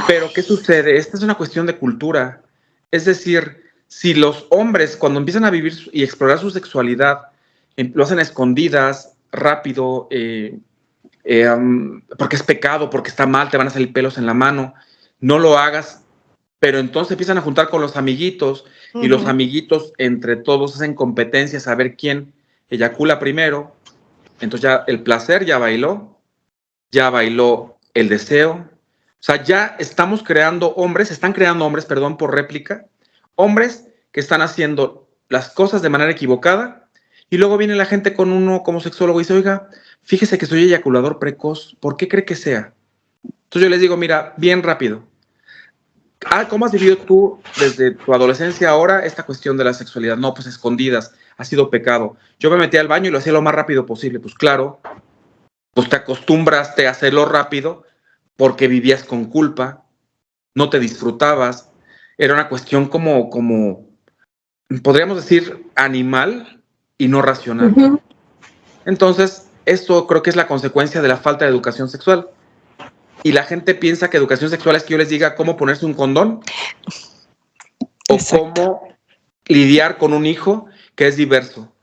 S2: Pero, ¿qué sucede? Esta es una cuestión de cultura. Es decir, si los hombres, cuando empiezan a vivir y explorar su sexualidad, lo hacen a escondidas, rápido, porque es pecado, porque está mal, te van a salir pelos en la mano, no lo hagas, pero entonces empiezan a juntar con los amiguitos, y los amiguitos entre todos hacen competencias a ver quién eyacula primero. Entonces ya el placer ya bailó el deseo. O sea, ya están creando hombres, por réplica, hombres que están haciendo las cosas de manera equivocada, y luego viene la gente con uno como sexólogo y dice, oiga, fíjese que soy eyaculador precoz, ¿por qué cree que sea? Entonces yo les digo, mira, bien rápido, ¿cómo has vivido tú desde tu adolescencia ahora esta cuestión de la sexualidad? No, pues escondidas, ha sido pecado. Yo me metí al baño y lo hacía lo más rápido posible. Pues claro, pues te acostumbraste a hacerlo rápido porque vivías con culpa, no te disfrutabas, era una cuestión como podríamos decir, animal y no racional.
S3: Ujú.
S2: Entonces, esto creo que es la consecuencia de la falta de educación sexual. Y la gente piensa que educación sexual es que yo les diga cómo ponerse un condón o cómo lidiar con un hijo que es diverso,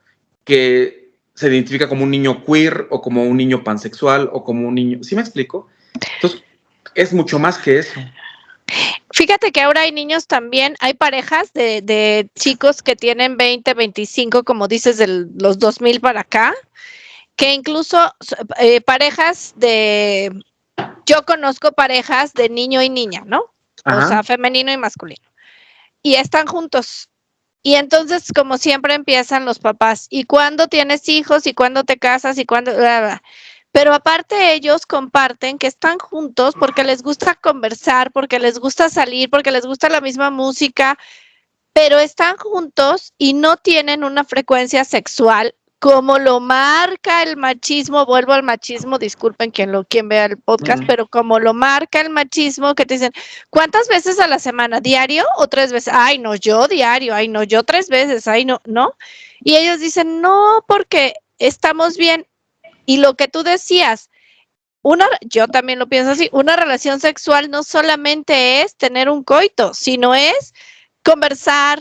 S2: que se identifica como un niño queer o como un niño pansexual o como un niño... ¿Sí me explico? Entonces, es mucho más que eso.
S1: Fíjate que ahora hay niños también, hay parejas de chicos que tienen 20, 25, como dices, de los 2000 para acá, que incluso parejas yo conozco parejas de niño y niña, ¿no?
S2: Ajá.
S1: O sea, femenino y masculino. Y están juntos. Y entonces, como siempre, empiezan los papás. ¿Y cuándo tienes hijos? ¿Y cuándo te casas? ¿Y cuándo? Bla, bla. Pero aparte ellos comparten que están juntos porque les gusta conversar, porque les gusta salir, porque les gusta la misma música, pero están juntos y no tienen una frecuencia sexual como lo marca el machismo. Vuelvo al machismo, disculpen quien vea el podcast, pero como lo marca el machismo, que te dicen, ¿cuántas veces a la semana? ¿Diario o 3 veces? Ay, no, yo diario, ay, no, yo 3 veces, ay, no, ¿no? Y ellos dicen, no, porque estamos bien. Y lo que tú decías, yo también lo pienso así, una relación sexual no solamente es tener un coito, sino es conversar,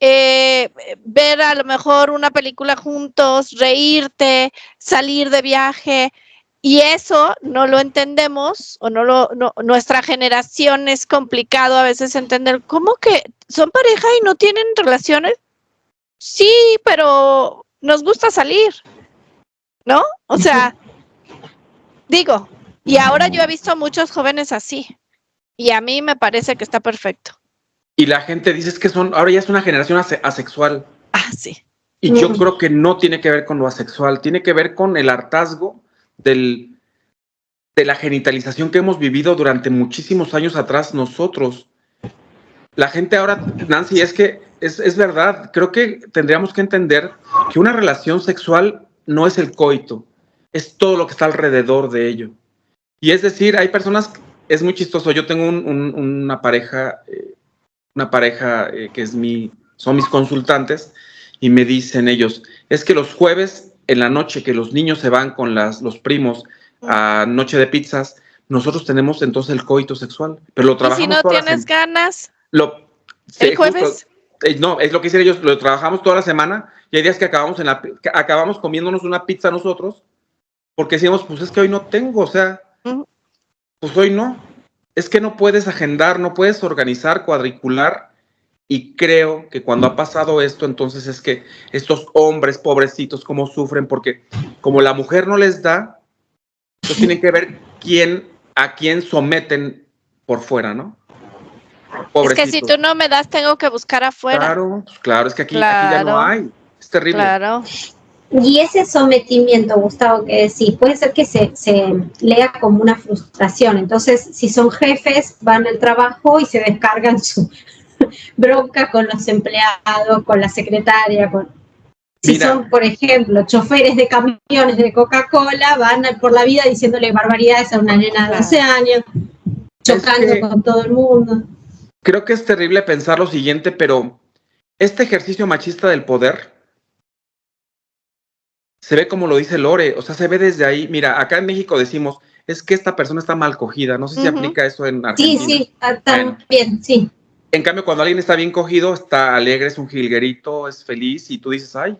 S1: ver a lo mejor una película juntos, reírte, salir de viaje. Y eso no lo entendemos, o nuestra generación es complicado a veces entender. ¿Cómo que son pareja y no tienen relaciones? Sí, pero nos gusta salir, ¿no? O sea, digo, y ahora yo he visto a muchos jóvenes así, y a mí me parece que está perfecto.
S2: Y la gente dice es que ahora ya es una generación asexual.
S1: Ah, sí.
S2: Y yo creo que no tiene que ver con lo asexual, tiene que ver con el hartazgo de la genitalización que hemos vivido durante muchísimos años atrás nosotros. La gente ahora, Nancy, es que es verdad, creo que tendríamos que entender que una relación sexual no es el coito, es todo lo que está alrededor de ello. Y es decir, hay personas, es muy chistoso, yo tengo una pareja que son mis consultantes, y me dicen ellos, es que los jueves en la noche que los niños se van con los primos a noche de pizzas, nosotros tenemos entonces el coito sexual, pero lo trabajamos.
S1: ¿Y si no tienes ganas?
S2: ¿El jueves? No, es lo que dicen ellos, lo trabajamos toda la semana, y hay días que acabamos comiéndonos una pizza nosotros, porque decimos, pues es que hoy no tengo, o sea, pues hoy no. Es que no puedes agendar, no puedes organizar, cuadricular, y creo que cuando ha pasado esto, entonces es que estos hombres pobrecitos cómo sufren, porque como la mujer no les da, pues tienen que ver a quién someten por fuera, ¿no?
S1: Pobrecitos. Es que si tú no me das, tengo que buscar afuera.
S2: Claro, es que aquí ya no hay. Es terrible.
S1: Claro.
S3: Y ese sometimiento, Gustavo, que decís, puede ser que se lea como una frustración. Entonces, si son jefes, van al trabajo y se descargan su bronca con los empleados, con la secretaria. Si son, por ejemplo, choferes de camiones de Coca-Cola, van por la vida diciéndole barbaridades a una nena de 12 años, chocando con todo el mundo.
S2: Creo que es terrible pensar lo siguiente, pero este ejercicio machista del poder se ve como lo dice Lore, o sea, se ve desde ahí. Mira, acá en México decimos, es que esta persona está mal cogida. No sé si aplica eso en Argentina.
S3: Sí, también, sí.
S2: En cambio, cuando alguien está bien cogido, está alegre, es un jilguerito, es feliz, y tú dices, ay,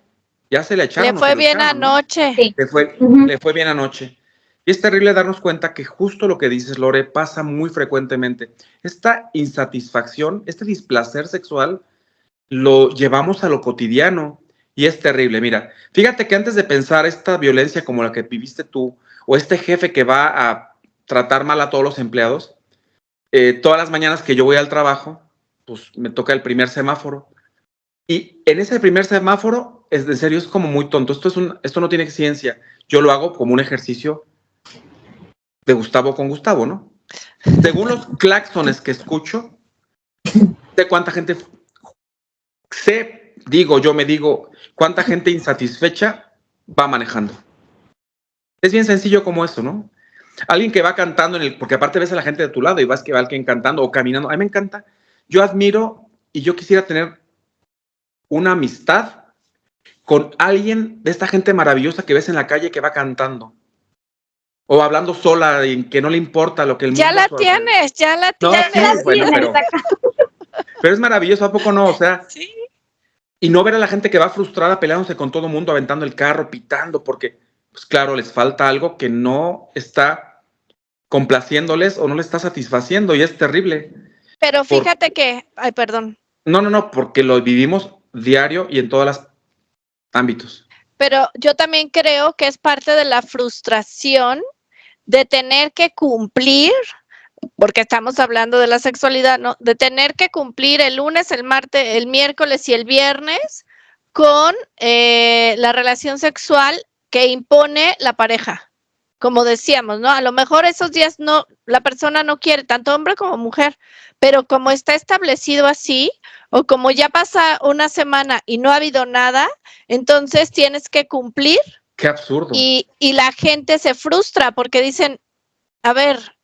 S2: ya se le echaron.
S1: Le fue bien anoche.
S2: Sí. Le fue bien anoche. Y es terrible darnos cuenta que justo lo que dices, Lore, pasa muy frecuentemente. Esta insatisfacción, este displacer sexual, lo llevamos a lo cotidiano. Y es terrible. Mira, fíjate que antes de pensar esta violencia como la que viviste tú, o este jefe que va a tratar mal a todos los empleados, todas las mañanas que yo voy al trabajo, pues me toca el primer semáforo. Y en ese primer semáforo, en serio, es como muy tonto. Esto no tiene ciencia. Yo lo hago como un ejercicio de Gustavo con Gustavo, ¿no? Según los claxones que escucho, sé cuánta gente... Yo me digo, cuánta gente insatisfecha va manejando. Es bien sencillo como eso, ¿no? Alguien que va cantando, porque aparte ves a la gente de tu lado y vas que va alguien cantando o caminando. A mí me encanta. Yo admiro y yo quisiera tener una amistad con alguien de esta gente maravillosa que ves en la calle que va cantando. O hablando sola y que no le importa lo que el mundo...
S1: Ya la tienes.
S2: No, sí, bueno, pero es maravilloso, ¿a poco no? O sea,
S1: sí.
S2: Y no ver a la gente que va frustrada peleándose con todo el mundo, aventando el carro, pitando, porque, pues claro, les falta algo que no está complaciéndoles o no les está satisfaciendo y es terrible.
S1: Pero fíjate que, ay, perdón.
S2: No, porque lo vivimos diario y en todos los ámbitos.
S1: Pero yo también creo que es parte de la frustración de tener que cumplir, porque estamos hablando de la sexualidad, ¿no? De tener que cumplir el lunes, el martes, el miércoles y el viernes con la relación sexual que impone la pareja. Como decíamos, ¿no? A lo mejor esos días no, la persona no quiere, tanto hombre como mujer, pero como está establecido así, o como ya pasa una semana y no ha habido nada, entonces tienes que cumplir.
S2: ¡Qué absurdo!
S1: Y la gente se frustra porque dicen, a ver,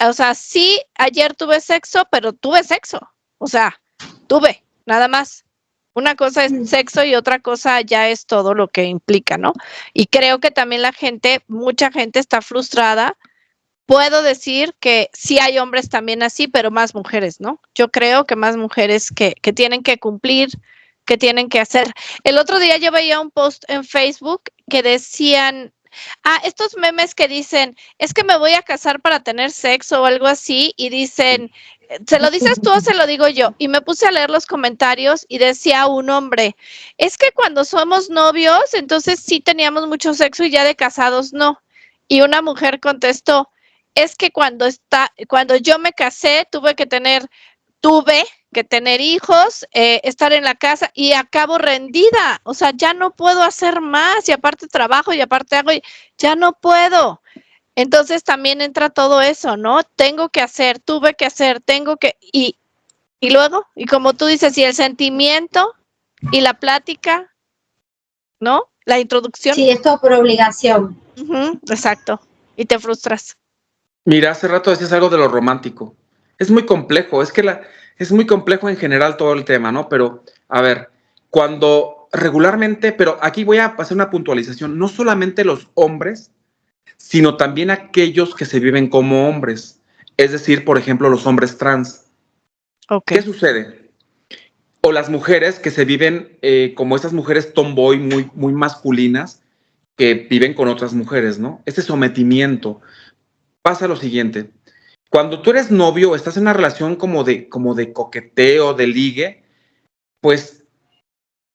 S1: o sea, sí, ayer tuve sexo, pero tuve sexo. O sea, tuve, nada más. Una cosa es sexo y otra cosa ya es todo lo que implica, ¿no? Y creo que también mucha gente está frustrada. Puedo decir que sí hay hombres también así, pero más mujeres, ¿no? Yo creo que más mujeres que tienen que cumplir, que tienen que hacer. El otro día yo veía un post en Facebook que decían, estos memes que dicen, es que me voy a casar para tener sexo o algo así, y dicen, ¿se lo dices tú o se lo digo yo? Y me puse a leer los comentarios y decía un hombre, es que cuando somos novios, entonces sí teníamos mucho sexo y ya de casados no. Y una mujer contestó, es que cuando yo me casé, tuve que tener hijos, estar en la casa y acabo rendida, o sea, ya no puedo hacer más y aparte trabajo y aparte hago, ya no puedo. Entonces también entra todo eso, ¿no? Tengo que hacer, tuve que hacer, y luego, y como tú dices, y el sentimiento y la plática, ¿no? La introducción.
S3: Sí, es todo por obligación.
S1: Exacto, y te frustras.
S2: Mira, hace rato decías algo de lo romántico. Es muy complejo, es muy complejo en general todo el tema, ¿no? Pero, a ver, cuando regularmente, pero aquí voy a hacer una puntualización, no solamente los hombres, sino también aquellos que se viven como hombres, es decir, por ejemplo, los hombres trans.
S1: Okay.
S2: ¿Qué sucede? O las mujeres que se viven como esas mujeres tomboy muy, muy masculinas que viven con otras mujeres, ¿no? Este sometimiento. Pasa lo siguiente. Cuando tú eres novio, estás en una relación como de coqueteo, de ligue, pues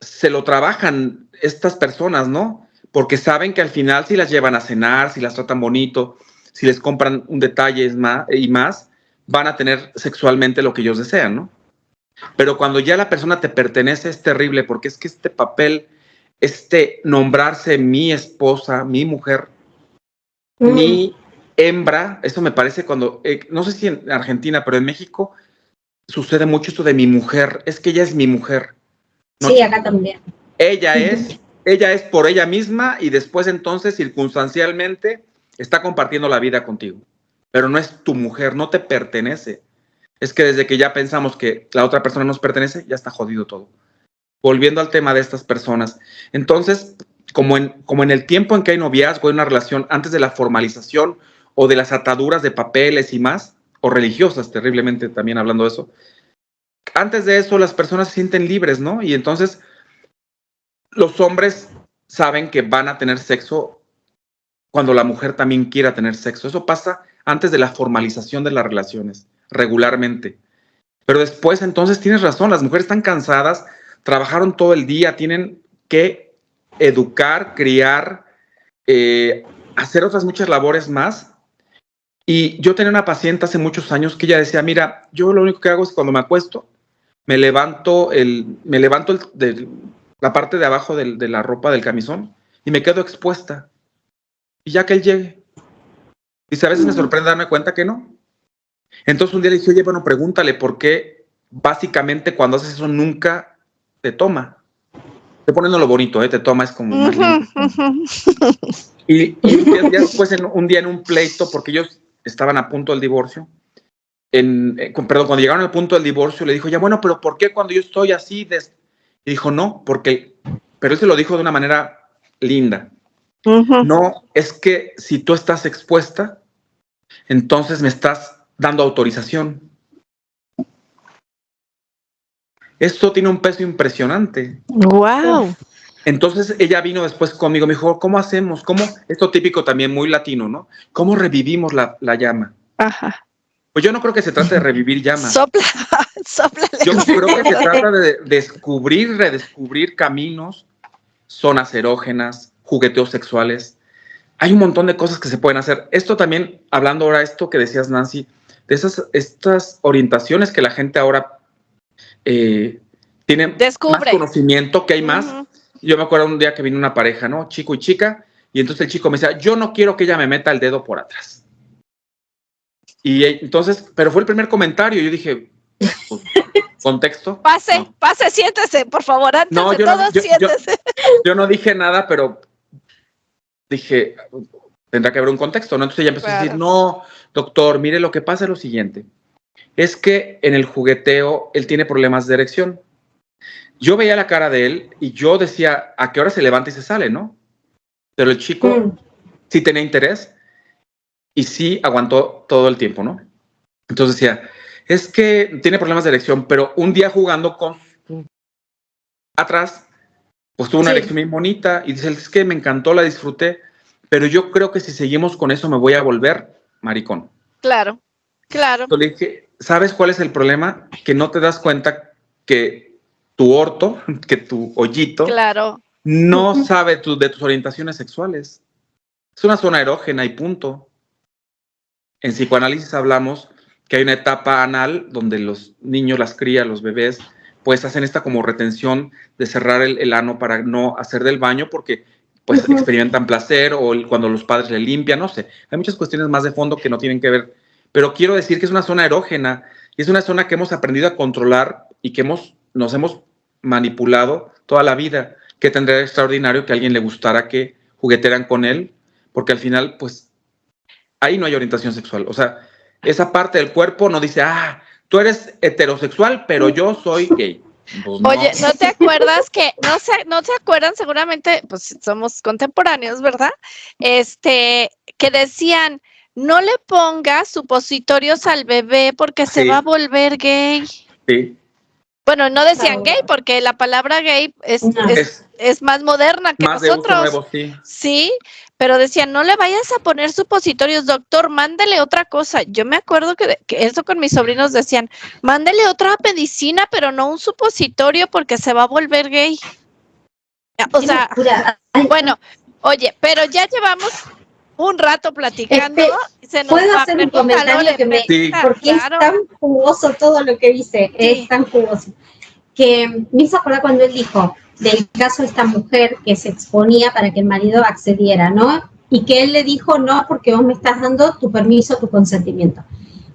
S2: se lo trabajan estas personas, ¿no? Porque saben que al final si las llevan a cenar, si las tratan bonito, si les compran un detalle y más, van a tener sexualmente lo que ellos desean, ¿no? Pero cuando ya la persona te pertenece es terrible, porque es que este papel, nombrarse mi esposa, mi mujer, mi hembra, eso me parece cuando, no sé si en Argentina, pero en México sucede mucho esto de mi mujer, es que ella es mi mujer.
S3: ¿No? Sí, acá también.
S2: Ella es por ella misma y después entonces circunstancialmente está compartiendo la vida contigo, pero no es tu mujer, no te pertenece. Es que desde que ya pensamos que la otra persona nos pertenece, ya está jodido todo. Volviendo al tema de estas personas. Entonces, como en el tiempo en que hay noviazgo, hay una relación antes de la formalización o de las ataduras de papeles y más, o religiosas, terriblemente también hablando de eso, antes de eso las personas se sienten libres, ¿no? Y entonces los hombres saben que van a tener sexo cuando la mujer también quiera tener sexo. Eso pasa antes de la formalización de las relaciones, regularmente. Pero después, entonces, tienes razón, las mujeres están cansadas, trabajaron todo el día, tienen que educar, criar, hacer otras muchas labores más. Y yo tenía una paciente hace muchos años que ella decía, mira, yo lo único que hago es cuando me acuesto, me levanto de la parte de abajo de la ropa del camisón y me quedo expuesta. Y ya que él llegue. Y a veces me sorprende darme cuenta que no. Entonces un día le dije, oye, bueno, pregúntale por qué básicamente cuando haces eso nunca te toma. Estoy poniendo lo bonito, te toma, es como más lindo. Y ya después, un día en un pleito, porque ellos estaban a punto del divorcio, cuando llegaron al punto del divorcio, le dijo, ya bueno, pero ¿por qué cuando yo estoy así? Y dijo, no, pero él se lo dijo de una manera linda. No, es que si tú estás expuesta, entonces me estás dando autorización. Esto tiene un peso impresionante.
S1: ¡Wow!
S2: Entonces ella vino después conmigo, me dijo, ¿cómo hacemos? Esto típico también, muy latino, ¿no? ¿Cómo revivimos la llama?
S1: Ajá.
S2: Pues yo no creo que se trate de revivir llamas.
S1: Sóplale.
S2: Yo creo que se trata de redescubrir caminos, zonas erógenas, jugueteos sexuales. Hay un montón de cosas que se pueden hacer. Esto también, hablando ahora esto que decías, Nancy, de estas orientaciones que la gente ahora tiene
S1: Descubre
S2: más conocimiento, que hay más. Yo me acuerdo un día que vino una pareja, ¿no? Chico y chica, y entonces el chico me decía, yo no quiero que ella me meta el dedo por atrás. Y entonces, pero fue el primer comentario, yo dije, pues, contexto.
S1: Pase, siéntese, por favor, antes de todo, siéntese.
S2: Yo no dije nada, pero dije, tendrá que haber un contexto, ¿no? Entonces ella empezó a decir, no, doctor, mire, lo que pasa es lo siguiente, es que en el jugueteo él tiene problemas de erección. Yo veía la cara de él y yo decía, ¿a qué hora se levanta y se sale, no? Pero el chico sí tenía interés y sí aguantó todo el tiempo, ¿no? Entonces decía, es que tiene problemas de erección, pero un día jugando con atrás, pues tuvo una erección muy bonita y dice, es que me encantó, la disfruté, pero yo creo que si seguimos con eso me voy a volver maricón.
S1: Claro.
S2: Entonces le dije, ¿sabes cuál es el problema? Que no te das cuenta que tu orto, que tu hoyito, no sabe de tus orientaciones sexuales. Es una zona erógena y punto. En psicoanálisis hablamos que hay una etapa anal donde los niños, las crías, los bebés, pues hacen esta como retención de cerrar el ano para no hacer del baño porque pues experimentan placer o cuando los padres le limpian, no sé. Hay muchas cuestiones más de fondo que no tienen que ver, pero quiero decir que es una zona erógena y es una zona que hemos aprendido a controlar y que nos hemos manipulado toda la vida. Que tendría de extraordinario que a alguien le gustara que juguetearan con él, porque al final, pues, ahí no hay orientación sexual. O sea, esa parte del cuerpo no dice, tú eres heterosexual, pero yo soy gay. Pues no.
S1: Oye, ¿no te acuerdas que, no se acuerdan seguramente, pues somos contemporáneos, ¿verdad? Que decían, no le pongas supositorios al bebé porque se va a volver gay.
S2: Sí.
S1: Bueno, no decían gay porque la palabra gay es más moderna que
S2: más
S1: nosotros.
S2: De uso nuevo,
S1: sí, pero decían, no le vayas a poner supositorios, doctor, mándele otra cosa. Yo me acuerdo que eso con mis sobrinos decían, mándele otra medicina, pero no un supositorio porque se va a volver gay. O sea, bueno, oye, pero ya llevamos un rato platicando.
S3: ¿Puedo hacer un comentario porque es tan jugoso todo lo que dice, es tan jugoso, que me hizo acordar cuando él dijo del caso de esta mujer que se exponía para que el marido accediera, ¿no? Y que él le dijo, no, porque vos me estás dando tu permiso, tu consentimiento.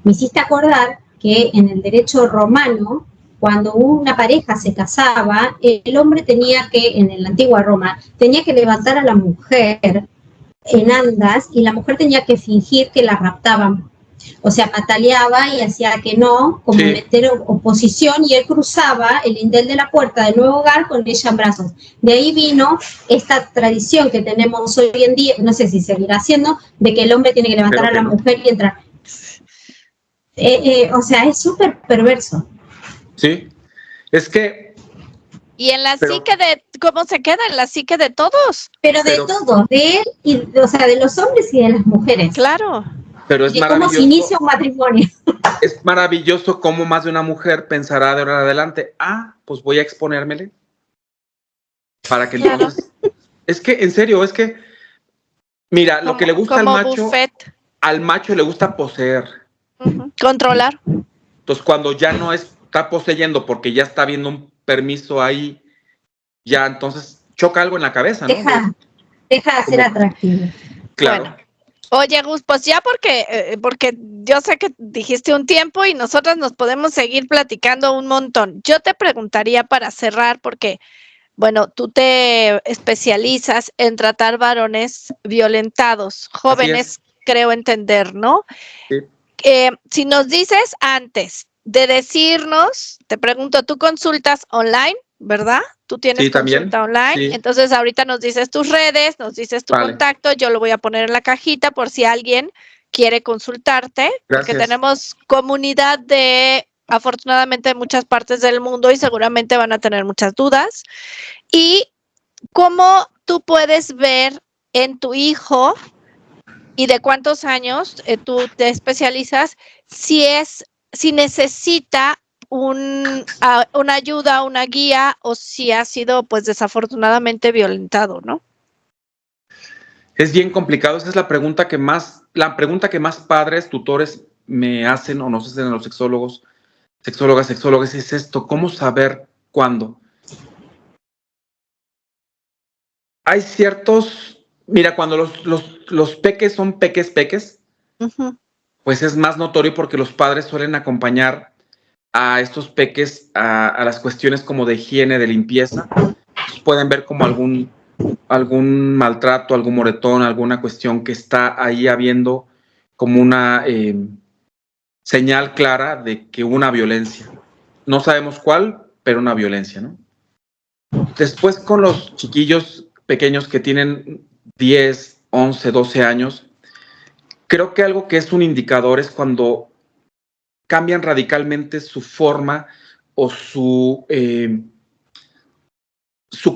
S3: Me hiciste acordar que en el derecho romano, cuando una pareja se casaba, el hombre tenía que, en la antigua Roma, tenía que levantar a la mujer en andas y la mujer tenía que fingir que la raptaban. O sea, pataleaba y hacía que no, como meter oposición, y él cruzaba el lindel de la puerta del nuevo hogar con ella en brazos. De ahí vino esta tradición que tenemos hoy en día, no sé si seguirá haciendo, de que el hombre tiene que levantar a la mujer y entrar. O sea, es súper perverso.
S2: Sí, es que...
S1: Y en la psique de, ¿cómo se queda? En la psique de todos.
S3: Pero de todos, de él, y, o sea, de los hombres y de las mujeres.
S1: Claro.
S2: Pero es maravilloso.
S3: ¿Cómo se inicia un matrimonio?
S2: Es maravilloso cómo más de una mujer pensará de ahora en adelante, pues voy a exponérmele. Para que entonces... Es que, en serio, es que... Mira, lo que le gusta al macho le gusta poseer.
S1: Controlar.
S2: Entonces, cuando ya no está poseyendo porque ya está viendo un permiso ahí, ya entonces choca algo en la cabeza, ¿no?
S3: Deja de ser atractivo.
S2: Claro.
S1: Bueno. Oye, Gus, pues ya porque yo sé que dijiste un tiempo y nosotras nos podemos seguir platicando un montón. Yo te preguntaría para cerrar, porque Bueno, tú te especializas en tratar varones violentados, jóvenes, creo entender, ¿no?
S2: Sí.
S1: Si nos dices antes de decirnos, te pregunto, ¿tú consultas online, verdad? Tú tienes consulta online,
S2: sí.
S1: Entonces ahorita nos dices tus redes, nos dices tu contacto, yo lo voy a poner en la cajita por si alguien quiere consultarte, porque tenemos comunidad de, afortunadamente, muchas partes del mundo y seguramente van a tener muchas dudas. Y cómo tú puedes ver en tu hijo y de cuántos años tú te especializas, si necesita una ayuda, una guía, o si ha sido, pues, desafortunadamente violentado, ¿no?
S2: Es bien complicado. Esa es la pregunta que más padres, tutores me hacen o nos hacen los sexólogos, sexólogas, es esto: ¿cómo saber cuándo? Hay ciertos, mira, cuando los peques son peques, pues es más notorio porque los padres suelen acompañar a estos peques a las cuestiones como de higiene, de limpieza. Pueden ver como algún maltrato, algún moretón, alguna cuestión que está ahí habiendo como una señal clara de que hubo una violencia. No sabemos cuál, pero una violencia, ¿no? Después, con los chiquillos pequeños que tienen 10, 11, 12 años, creo que algo que es un indicador es cuando cambian radicalmente su forma o su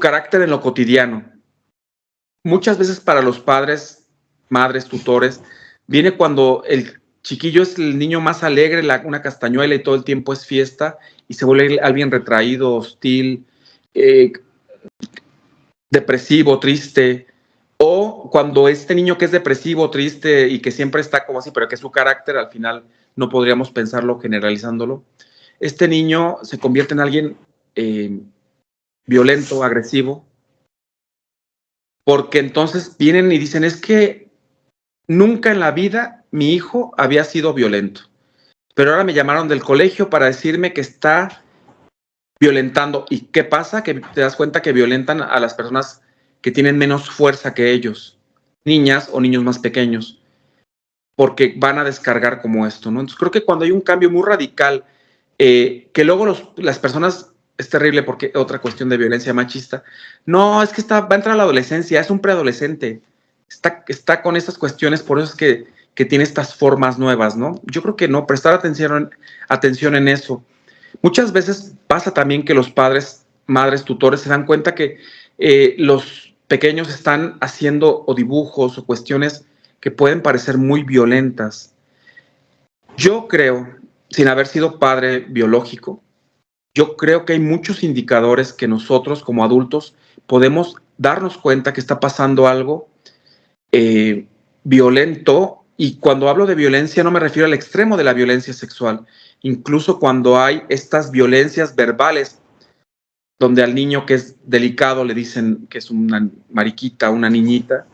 S2: carácter en lo cotidiano. Muchas veces para los padres, madres, tutores, viene cuando el chiquillo es el niño más alegre, una castañuela, y todo el tiempo es fiesta, y se vuelve alguien retraído, hostil, depresivo, triste. O cuando este niño que es depresivo, triste y que siempre está como así, pero que su carácter al final no podríamos pensarlo generalizándolo, este niño se convierte en alguien violento, agresivo, porque entonces vienen y dicen: es que nunca en la vida mi hijo había sido violento, pero ahora me llamaron del colegio para decirme que está violentando. ¿Y qué pasa? Que te das cuenta que violentan a las personas que tienen menos fuerza que ellos, niñas o niños más pequeños, porque van a descargar como esto, ¿no? Entonces creo que cuando hay un cambio muy radical, que luego las personas, es terrible porque otra cuestión de violencia machista, no, es que va a entrar a la adolescencia, es un preadolescente, está con estas cuestiones, por eso es que tiene estas formas nuevas, ¿no? Yo creo que no, prestar atención en eso. Muchas veces pasa también que los padres, madres, tutores se dan cuenta que los pequeños están haciendo o dibujos o cuestiones que pueden parecer muy violentas. Yo creo, sin haber sido padre biológico, yo creo que hay muchos indicadores que nosotros como adultos podemos darnos cuenta que está pasando algo violento. Y cuando hablo de violencia no me refiero al extremo de la violencia sexual, incluso cuando hay estas violencias verbales, donde al niño que es delicado le dicen que es una mariquita, una niñita.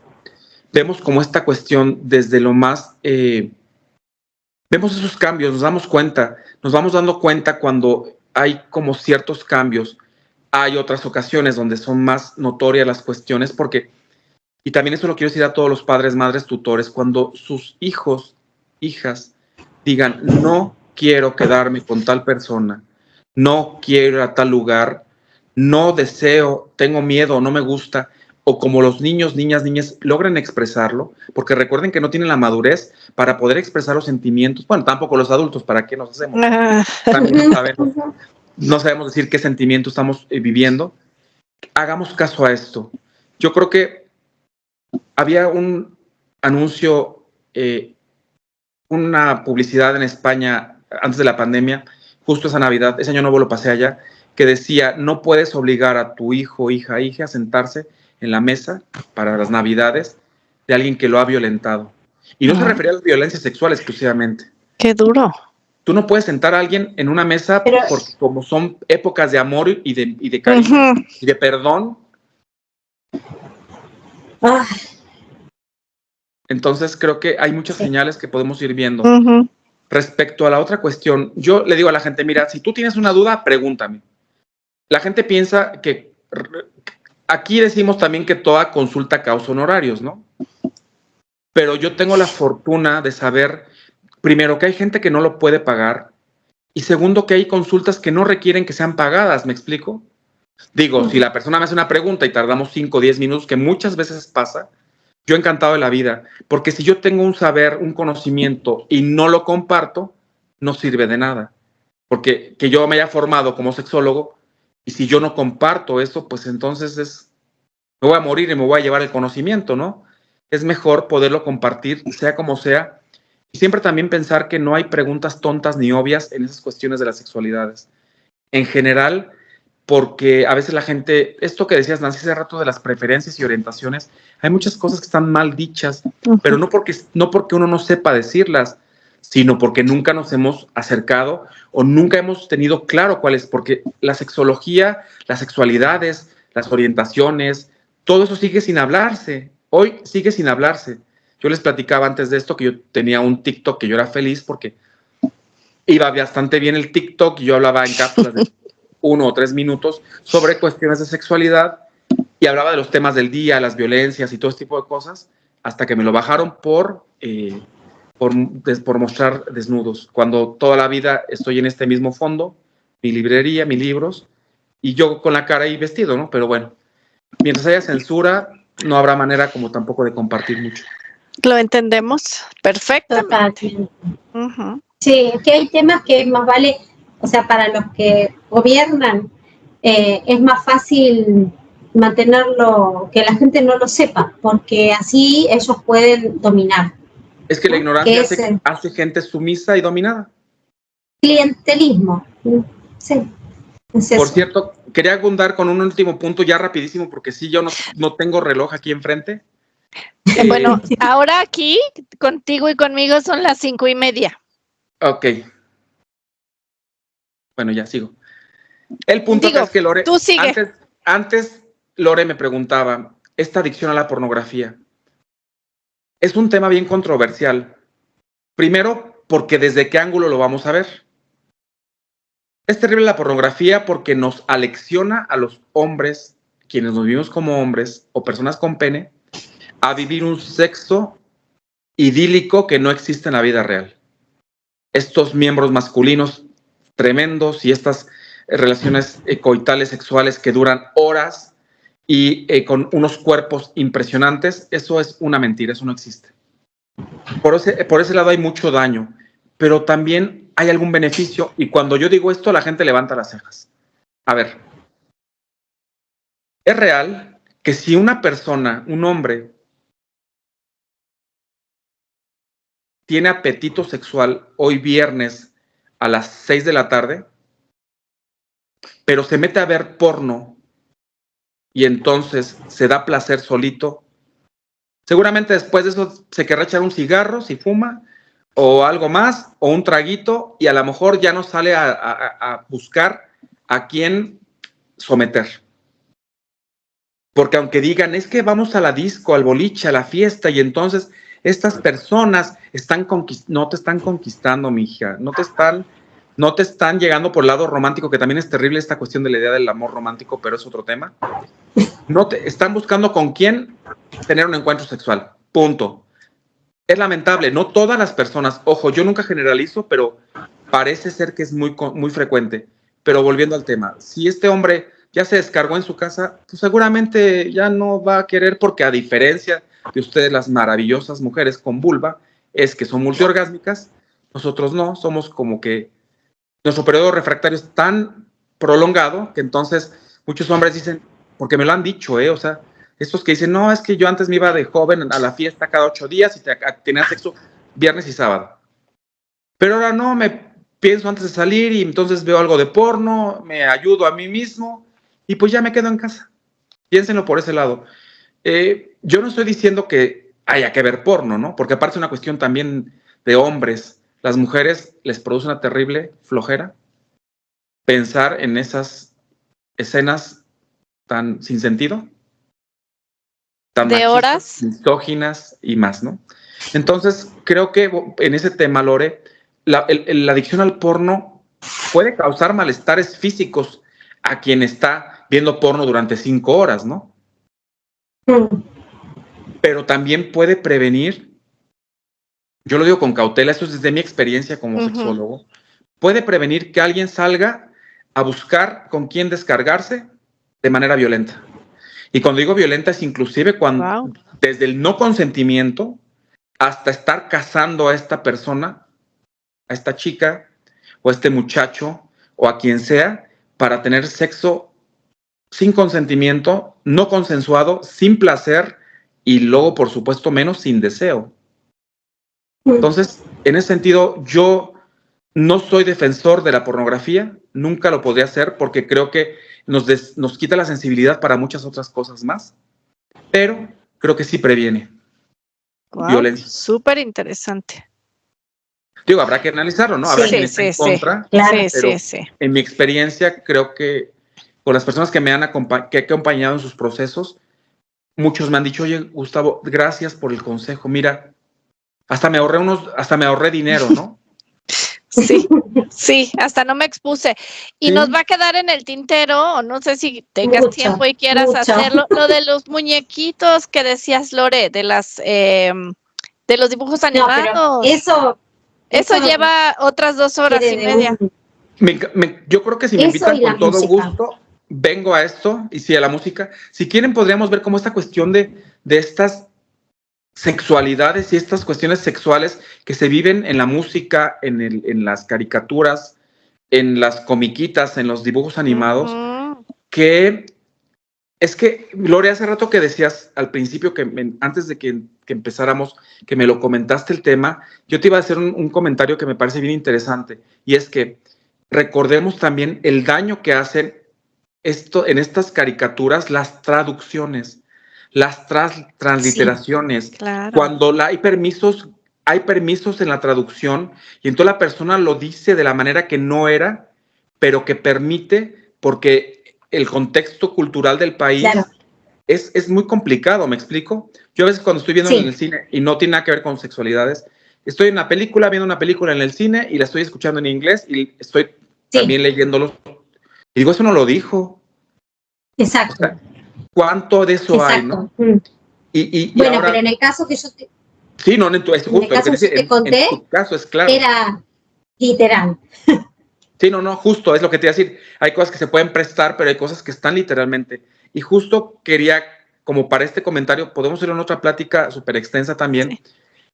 S2: Vemos como esta cuestión desde lo más... vemos esos cambios, nos vamos dando cuenta cuando hay como ciertos cambios. Hay otras ocasiones donde son más notorias las cuestiones, porque, y también eso lo quiero decir a todos los padres, madres, tutores, cuando sus hijos, hijas, digan: no quiero quedarme con tal persona, no quiero ir a tal lugar, no deseo, tengo miedo, no me gusta, o como los niños, niñas, logren expresarlo, porque recuerden que no tienen la madurez para poder expresar los sentimientos. Bueno, tampoco los adultos, ¿para qué nos hacemos? También no sabemos decir qué sentimiento estamos viviendo. Hagamos caso a esto. Yo creo que había un anuncio, una publicidad en España antes de la pandemia, justo esa Navidad, ese año nuevo lo pasé allá, que decía: no puedes obligar a tu hijo, hija a sentarse en la mesa para las Navidades de alguien que lo ha violentado. Y no se refería a la violencia sexual exclusivamente.
S1: ¡Qué duro!
S2: Tú no puedes sentar a alguien en una mesa porque como son épocas de amor y de cariño y de perdón. Entonces creo que hay muchas señales que podemos ir viendo. Respecto a la otra cuestión, yo le digo a la gente: mira, si tú tienes una duda, pregúntame. La gente piensa que aquí decimos también que toda consulta causa honorarios, ¿no? Pero yo tengo la fortuna de saber, primero, que hay gente que no lo puede pagar y segundo, que hay consultas que no requieren que sean pagadas, ¿me explico? Digo, si la persona me hace una pregunta y tardamos 5 o 10 minutos, que muchas veces pasa, yo encantado de la vida, porque si yo tengo un saber, un conocimiento y no lo comparto, no sirve de nada. Porque que yo me haya formado como sexólogo y si yo no comparto eso, pues entonces me voy a morir y me voy a llevar el conocimiento, ¿no? Es mejor poderlo compartir, sea como sea, y siempre también pensar que no hay preguntas tontas ni obvias en esas cuestiones de las sexualidades. En general, porque a veces la gente, esto que decías, Nancy, hace rato de las preferencias y orientaciones, hay muchas cosas que están mal dichas, pero no porque uno no sepa decirlas, sino porque nunca nos hemos acercado o nunca hemos tenido claro cuál es, porque la sexología, las sexualidades, las orientaciones, todo eso sigue sin hablarse. Hoy sigue sin hablarse. Yo les platicaba antes de esto que yo tenía un TikTok que yo era feliz porque iba bastante bien el TikTok y yo hablaba en cápsulas de 1 o 3 minutos sobre cuestiones de sexualidad y hablaba de los temas del día, las violencias y todo este tipo de cosas, hasta que me lo bajaron por mostrar desnudos, cuando toda la vida estoy en este mismo fondo, mi librería, mis libros, y yo con la cara ahí vestido, ¿no? Pero bueno, mientras haya censura, no habrá manera como tampoco de compartir mucho.
S1: Lo entendemos perfectamente.
S3: Totalmente. Sí, es que hay temas que más vale, o sea, para los que gobiernan, es más fácil mantenerlo, que la gente no lo sepa, porque así ellos pueden dominar.
S2: Es que la ignorancia hace gente sumisa y dominada.
S3: Clientelismo. Sí.
S2: Por cierto, quería abundar con un último punto ya rapidísimo, porque sí, yo no tengo reloj aquí enfrente.
S1: Bueno, ahora aquí, contigo y conmigo son las 5:30.
S2: Ok. Bueno, ya sigo. El punto acá es que Lore,
S1: tú sigue.
S2: Antes Lore me preguntaba, esta adicción a la pornografía es un tema bien controversial. Primero, porque desde qué ángulo lo vamos a ver. Es terrible la pornografía porque nos alecciona a los hombres, quienes nos vivimos como hombres o personas con pene, a vivir un sexo idílico que no existe en la vida real. Estos miembros masculinos tremendos y estas relaciones coitales sexuales que duran horas y con unos cuerpos impresionantes, eso es una mentira, eso no existe. Por ese lado hay mucho daño, pero también hay algún beneficio y cuando yo digo esto la gente levanta las cejas. A ver, es real que si una persona, un hombre, tiene apetito sexual hoy viernes a las 6 de la tarde, pero se mete a ver porno y entonces se da placer solito, seguramente después de eso se querrá echar un cigarro si fuma o algo más o un traguito y a lo mejor ya no sale a buscar a quién someter. Porque aunque digan, es que vamos a la disco, al boliche, a la fiesta y entonces estas personas no te están conquistando, mija, no te están llegando por el lado romántico, que también es terrible esta cuestión de la idea del amor romántico, pero es otro tema. Están buscando con quién tener un encuentro sexual, punto. Es lamentable, no todas las personas, ojo, yo nunca generalizo, pero parece ser que es muy, muy frecuente. Pero volviendo al tema, si este hombre ya se descargó en su casa, pues seguramente ya no va a querer, porque a diferencia de ustedes, las maravillosas mujeres con vulva, es que son multiorgásmicas, nosotros no, somos como que nuestro periodo refractario es tan prolongado que entonces muchos hombres dicen, porque me lo han dicho, o sea, estos que dicen, no, es que yo antes me iba de joven a la fiesta cada 8 días y tenía sexo viernes y sábado. Pero ahora no, me pienso antes de salir y entonces veo algo de porno, me ayudo a mí mismo y pues ya me quedo en casa. Piénsenlo por ese lado. Yo no estoy diciendo que haya que ver porno, ¿no? Porque aparte es una cuestión también de hombres. Las mujeres les produce una terrible flojera pensar en esas escenas tan sin sentido, tan
S1: de
S2: machistas,
S1: horas,
S2: misóginas y más, ¿no? Entonces, creo que en ese tema, Lore, la adicción al porno puede causar malestares físicos a quien está viendo porno durante 5 horas, ¿no? pero también puede prevenir, yo lo digo con cautela, esto es desde mi experiencia como sexólogo, puede prevenir que alguien salga a buscar con quién descargarse de manera violenta. Y cuando digo violenta es inclusive cuando desde el no consentimiento hasta estar casando a esta persona, a esta chica o a este muchacho o a quien sea para tener sexo sin consentimiento, no consensuado, sin placer y luego, por supuesto, menos sin deseo. Entonces, en ese sentido, yo no soy defensor de la pornografía, nunca lo podría hacer porque creo que nos quita la sensibilidad para muchas otras cosas más, pero creo que sí previene violencia.
S1: Súper interesante.
S2: Digo, habrá que analizarlo, ¿no? Habrá quienes estén en contra,
S3: claro,
S2: pero en mi experiencia creo que con las personas que me han acompañado en sus procesos, muchos me han dicho, oye, Gustavo, gracias por el consejo, mira, hasta me ahorré dinero, ¿no?
S1: Sí, hasta no me expuse. Y
S2: Sí.
S1: nos va a quedar en el tintero, o no sé si tengas tiempo y quieras hacerlo, lo de los muñequitos que decías, Lore, de los dibujos animados.
S3: No,
S1: eso lleva otras 2 horas y media.
S2: Yo creo que si me invitan con todo gusto, vengo a esto, y sí, a la música. Si quieren, podríamos ver cómo esta cuestión de estas sexualidades y estas cuestiones sexuales que se viven en la música, en las caricaturas, en las comiquitas, en los dibujos animados, que es que, Gloria, hace rato que decías al principio, antes de que empezáramos, que me lo comentaste el tema, yo te iba a hacer un comentario que me parece bien interesante, y es que recordemos también el daño que hacen en estas caricaturas las traducciones, las transliteraciones,
S1: claro.
S2: cuando hay permisos en la traducción y entonces la persona lo dice de la manera que no era, pero que permite, porque el contexto cultural del país es muy complicado, ¿me explico? Yo a veces cuando estoy viendo en el cine, y no tiene nada que ver con sexualidades, estoy viendo una película en el cine y la estoy escuchando en inglés y estoy también leyéndolo. Y digo, eso no lo dijo.
S3: Exacto.
S2: O sea, ¿cuánto de eso hay, no? Y
S3: bueno,
S2: ahora,
S3: pero en el caso que yo te...
S2: Sí, no, es justo.
S3: En el caso que te conté,
S2: en tu caso es claro.
S3: Era literal.
S2: Sí, no, justo, es lo que te iba a decir. Hay cosas que se pueden prestar, pero hay cosas que están literalmente. Y justo quería, como para este comentario, podemos ir a otra plática súper extensa también,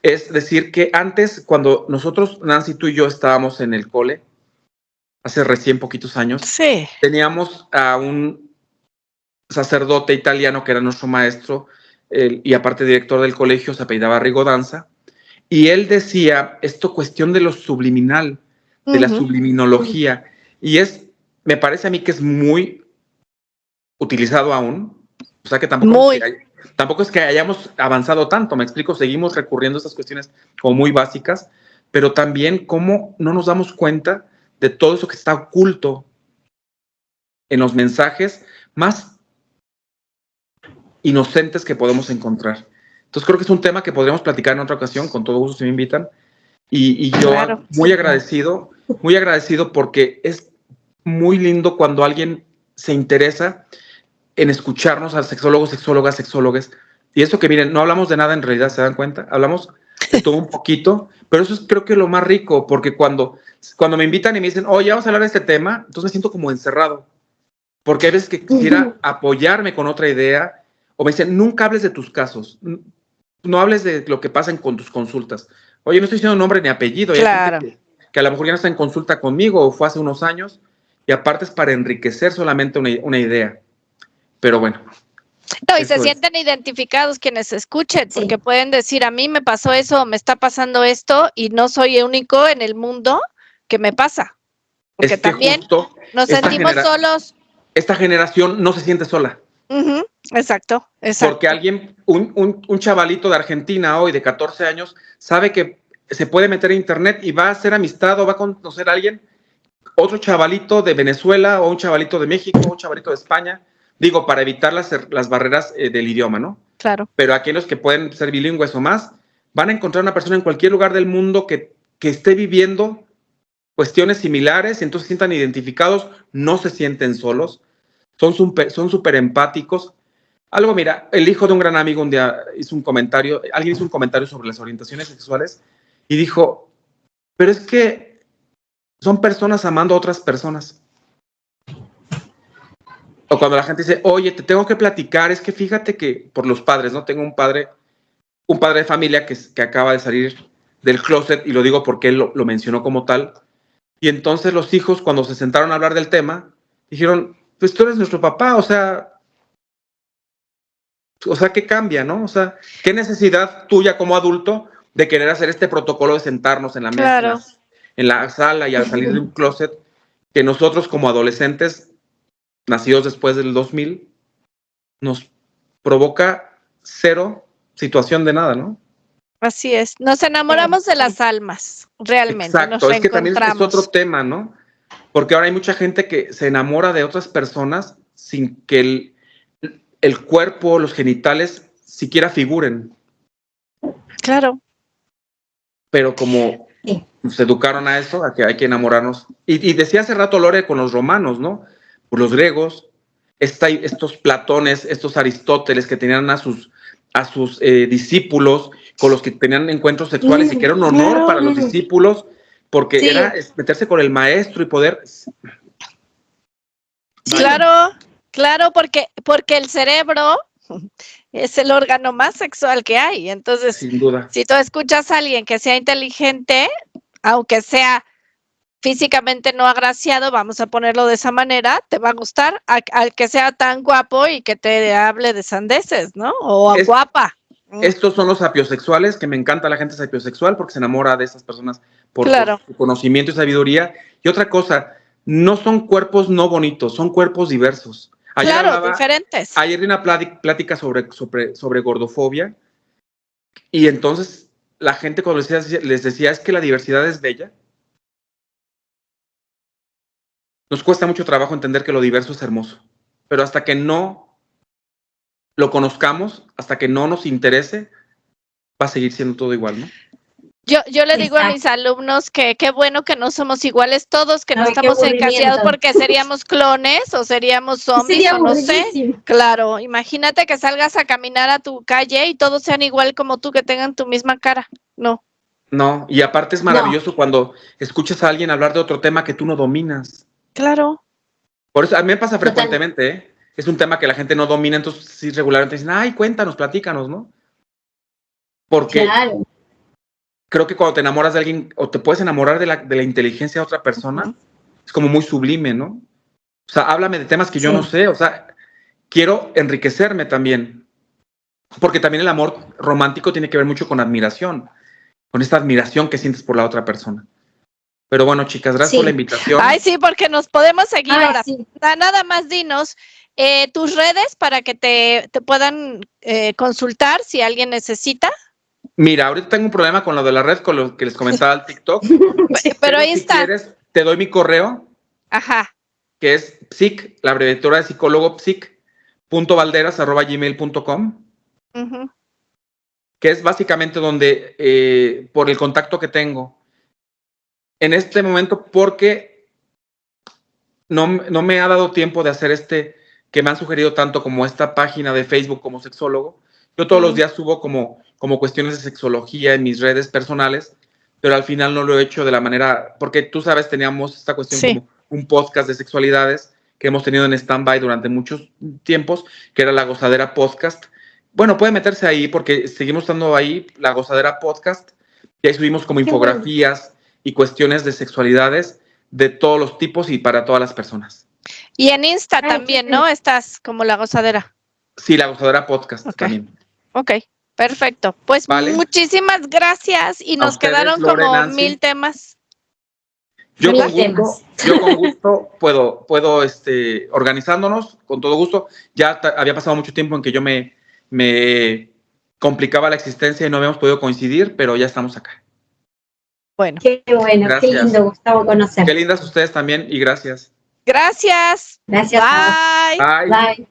S2: es decir que antes, cuando nosotros, Nancy, tú y yo estábamos en el cole, hace recién poquitos años, teníamos a un sacerdote italiano que era nuestro maestro y aparte director del colegio, se apellidaba Rigodanza, y él decía esto cuestión de lo subliminal, de la subliminología, y me parece a mí que es muy utilizado aún, o sea que tampoco es que hayamos avanzado tanto, me explico, seguimos recurriendo a estas cuestiones como muy básicas, pero también cómo no nos damos cuenta de todo eso que está oculto en los mensajes más inocentes que podemos encontrar. Entonces creo que es un tema que podríamos platicar en otra ocasión, con todo gusto si me invitan, y yo muy agradecido porque es muy lindo cuando alguien se interesa en escucharnos a sexólogos, sexólogas, y eso que miren, no hablamos de nada en realidad, ¿se dan cuenta? Hablamos de todo un poquito, pero eso es creo que lo más rico, porque cuando me invitan y me dicen, oye, vamos a hablar de este tema, entonces me siento como encerrado, porque hay veces que quisiera apoyarme con otra idea, o me dicen, nunca hables de tus casos, no hables de lo que pasa con tus consultas. Oye, no estoy diciendo nombre ni apellido,
S1: Claro.
S2: que a lo mejor ya no está en consulta conmigo o fue hace unos años, y aparte es para enriquecer solamente una idea. Pero bueno.
S1: No, y se sienten identificados quienes escuchen, porque pueden decir, a mí me pasó eso, me está pasando esto, y no soy el único en el mundo que me pasa. Porque es que también nos sentimos solos.
S2: Esta generación no se siente sola.
S1: Exacto.
S2: Porque un chavalito de Argentina hoy de 14 años sabe que se puede meter a internet y va a hacer amistad o va a conocer a alguien, otro chavalito de Venezuela o un chavalito de México o un chavalito de España, digo, para evitar las barreras del idioma, ¿no?
S1: Claro.
S2: Pero aquellos que pueden ser bilingües o más, van a encontrar una persona en cualquier lugar del mundo que esté viviendo cuestiones similares y entonces se sientan identificados, no se sienten solos, son súper empáticos. Algo, mira, el hijo de un gran amigo un día hizo un comentario, alguien hizo un comentario sobre las orientaciones sexuales y dijo, pero es que son personas amando a otras personas. O cuando la gente dice, oye, te tengo que platicar, es que fíjate que, por los padres, ¿no? Tengo un padre de familia que acaba de salir del closet, y lo digo porque él lo mencionó como tal, y entonces los hijos, cuando se sentaron a hablar del tema, dijeron, pues tú eres nuestro papá, o sea, ¿qué cambia, no? O sea, ¿qué necesidad tuya como adulto de querer hacer este protocolo de sentarnos en la mesa,
S1: Claro.
S2: en la sala y al salir de un closet, que nosotros como adolescentes, nacidos después del 2000, nos provoca cero situación de nada, ¿no?
S1: Así es. Nos enamoramos de las almas, realmente.
S2: Exacto,
S1: Nos
S2: es que también es
S1: reencontramos.
S2: otro tema, ¿no? Porque ahora hay mucha gente que se enamora de otras personas sin que el cuerpo, los genitales, siquiera figuren.
S1: Claro.
S2: Pero como se educaron a eso, a que hay que enamorarnos. Y decía hace rato Lore con los romanos, ¿no? Por los griegos, estos Platones, estos Aristóteles que tenían a sus discípulos con los que tenían encuentros sexuales y que era un honor para los discípulos porque era meterse con el maestro y poder...
S1: Claro, porque el cerebro es el órgano más sexual que hay. Entonces,
S2: sin duda,
S1: si tú escuchas a alguien que sea inteligente, aunque sea físicamente no agraciado, vamos a ponerlo de esa manera, te va a gustar al que sea tan guapo y que te hable de sandeces, ¿no? O guapa.
S2: Estos son los sapiosexuales, que me encanta la gente sapiosexual porque se enamora de esas personas por su conocimiento y sabidoría. Y otra cosa, no son cuerpos no bonitos, son cuerpos diversos.
S1: Diferentes.
S2: Ayer di una plática sobre gordofobia, y entonces la gente cuando les decía es que la diversidad es bella. Nos cuesta mucho trabajo entender que lo diverso es hermoso, pero hasta que no lo conozcamos, hasta que no nos interese, va a seguir siendo todo igual, ¿no?
S1: Yo le digo a mis alumnos que qué bueno que no somos iguales todos, que no estamos encasillados porque seríamos clones o seríamos zombies o no sé. Claro, imagínate que salgas a caminar a tu calle y todos sean igual como tú, que tengan tu misma cara. No.
S2: No, y aparte es maravilloso cuando escuchas a alguien hablar de otro tema que tú no dominas.
S1: Claro.
S2: Por eso a mí me pasa frecuentemente, ¿eh? Es un tema que la gente no domina, entonces sí regularmente dicen, ay, cuéntanos, platícanos, ¿no? Porque creo que cuando te enamoras de alguien, o te puedes enamorar de la inteligencia de otra persona, es como muy sublime, ¿no? O sea, háblame de temas que yo no sé, o sea, quiero enriquecerme también. Porque también el amor romántico tiene que ver mucho con admiración, con esta admiración que sientes por la otra persona. Pero bueno, chicas, gracias por la invitación.
S1: Ay, sí, porque nos podemos seguir ahora. Sí. Nada más dinos tus redes para que te puedan consultar si alguien necesita.
S2: Mira, ahorita tengo un problema con lo de la red, con lo que les comentaba al TikTok.
S1: Pero ahí está.
S2: Si quieres, te doy mi correo.
S1: Ajá.
S2: Que es psic, la abreviatura de psicólogo, psic.valderas@gmail.com. Que es básicamente donde, por el contacto que tengo en este momento, porque no me ha dado tiempo de hacer que me han sugerido tanto como esta página de Facebook como sexólogo. Yo todos los días subo como cuestiones de sexología en mis redes personales, pero al final no lo he hecho de la manera, porque tú sabes, teníamos esta cuestión como un podcast de sexualidades que hemos tenido en stand-by durante muchos tiempos, que era La Gozadera Podcast. Bueno, puede meterse ahí porque seguimos estando ahí, La Gozadera Podcast, y ahí subimos como infografías y cuestiones de sexualidades de todos los tipos y para todas las personas.
S1: Y en Insta también, ¿no? Estás como La Gozadera.
S2: Sí, La Gozadera Podcast también.
S1: Ok, perfecto. Pues muchísimas gracias y nos quedaron
S2: Lore,
S1: como
S2: Nancy.
S1: 1000 temas.
S2: Yo con gusto puedo organizándonos, con todo gusto. Ya había pasado mucho tiempo en que yo me complicaba la existencia y no habíamos podido coincidir, pero ya estamos acá.
S1: Bueno.
S3: Qué bueno, gracias. Qué lindo, Gustavo, conocer.
S2: Qué lindas ustedes también y gracias.
S1: Gracias.
S3: Gracias.
S1: Bye.
S2: Bye.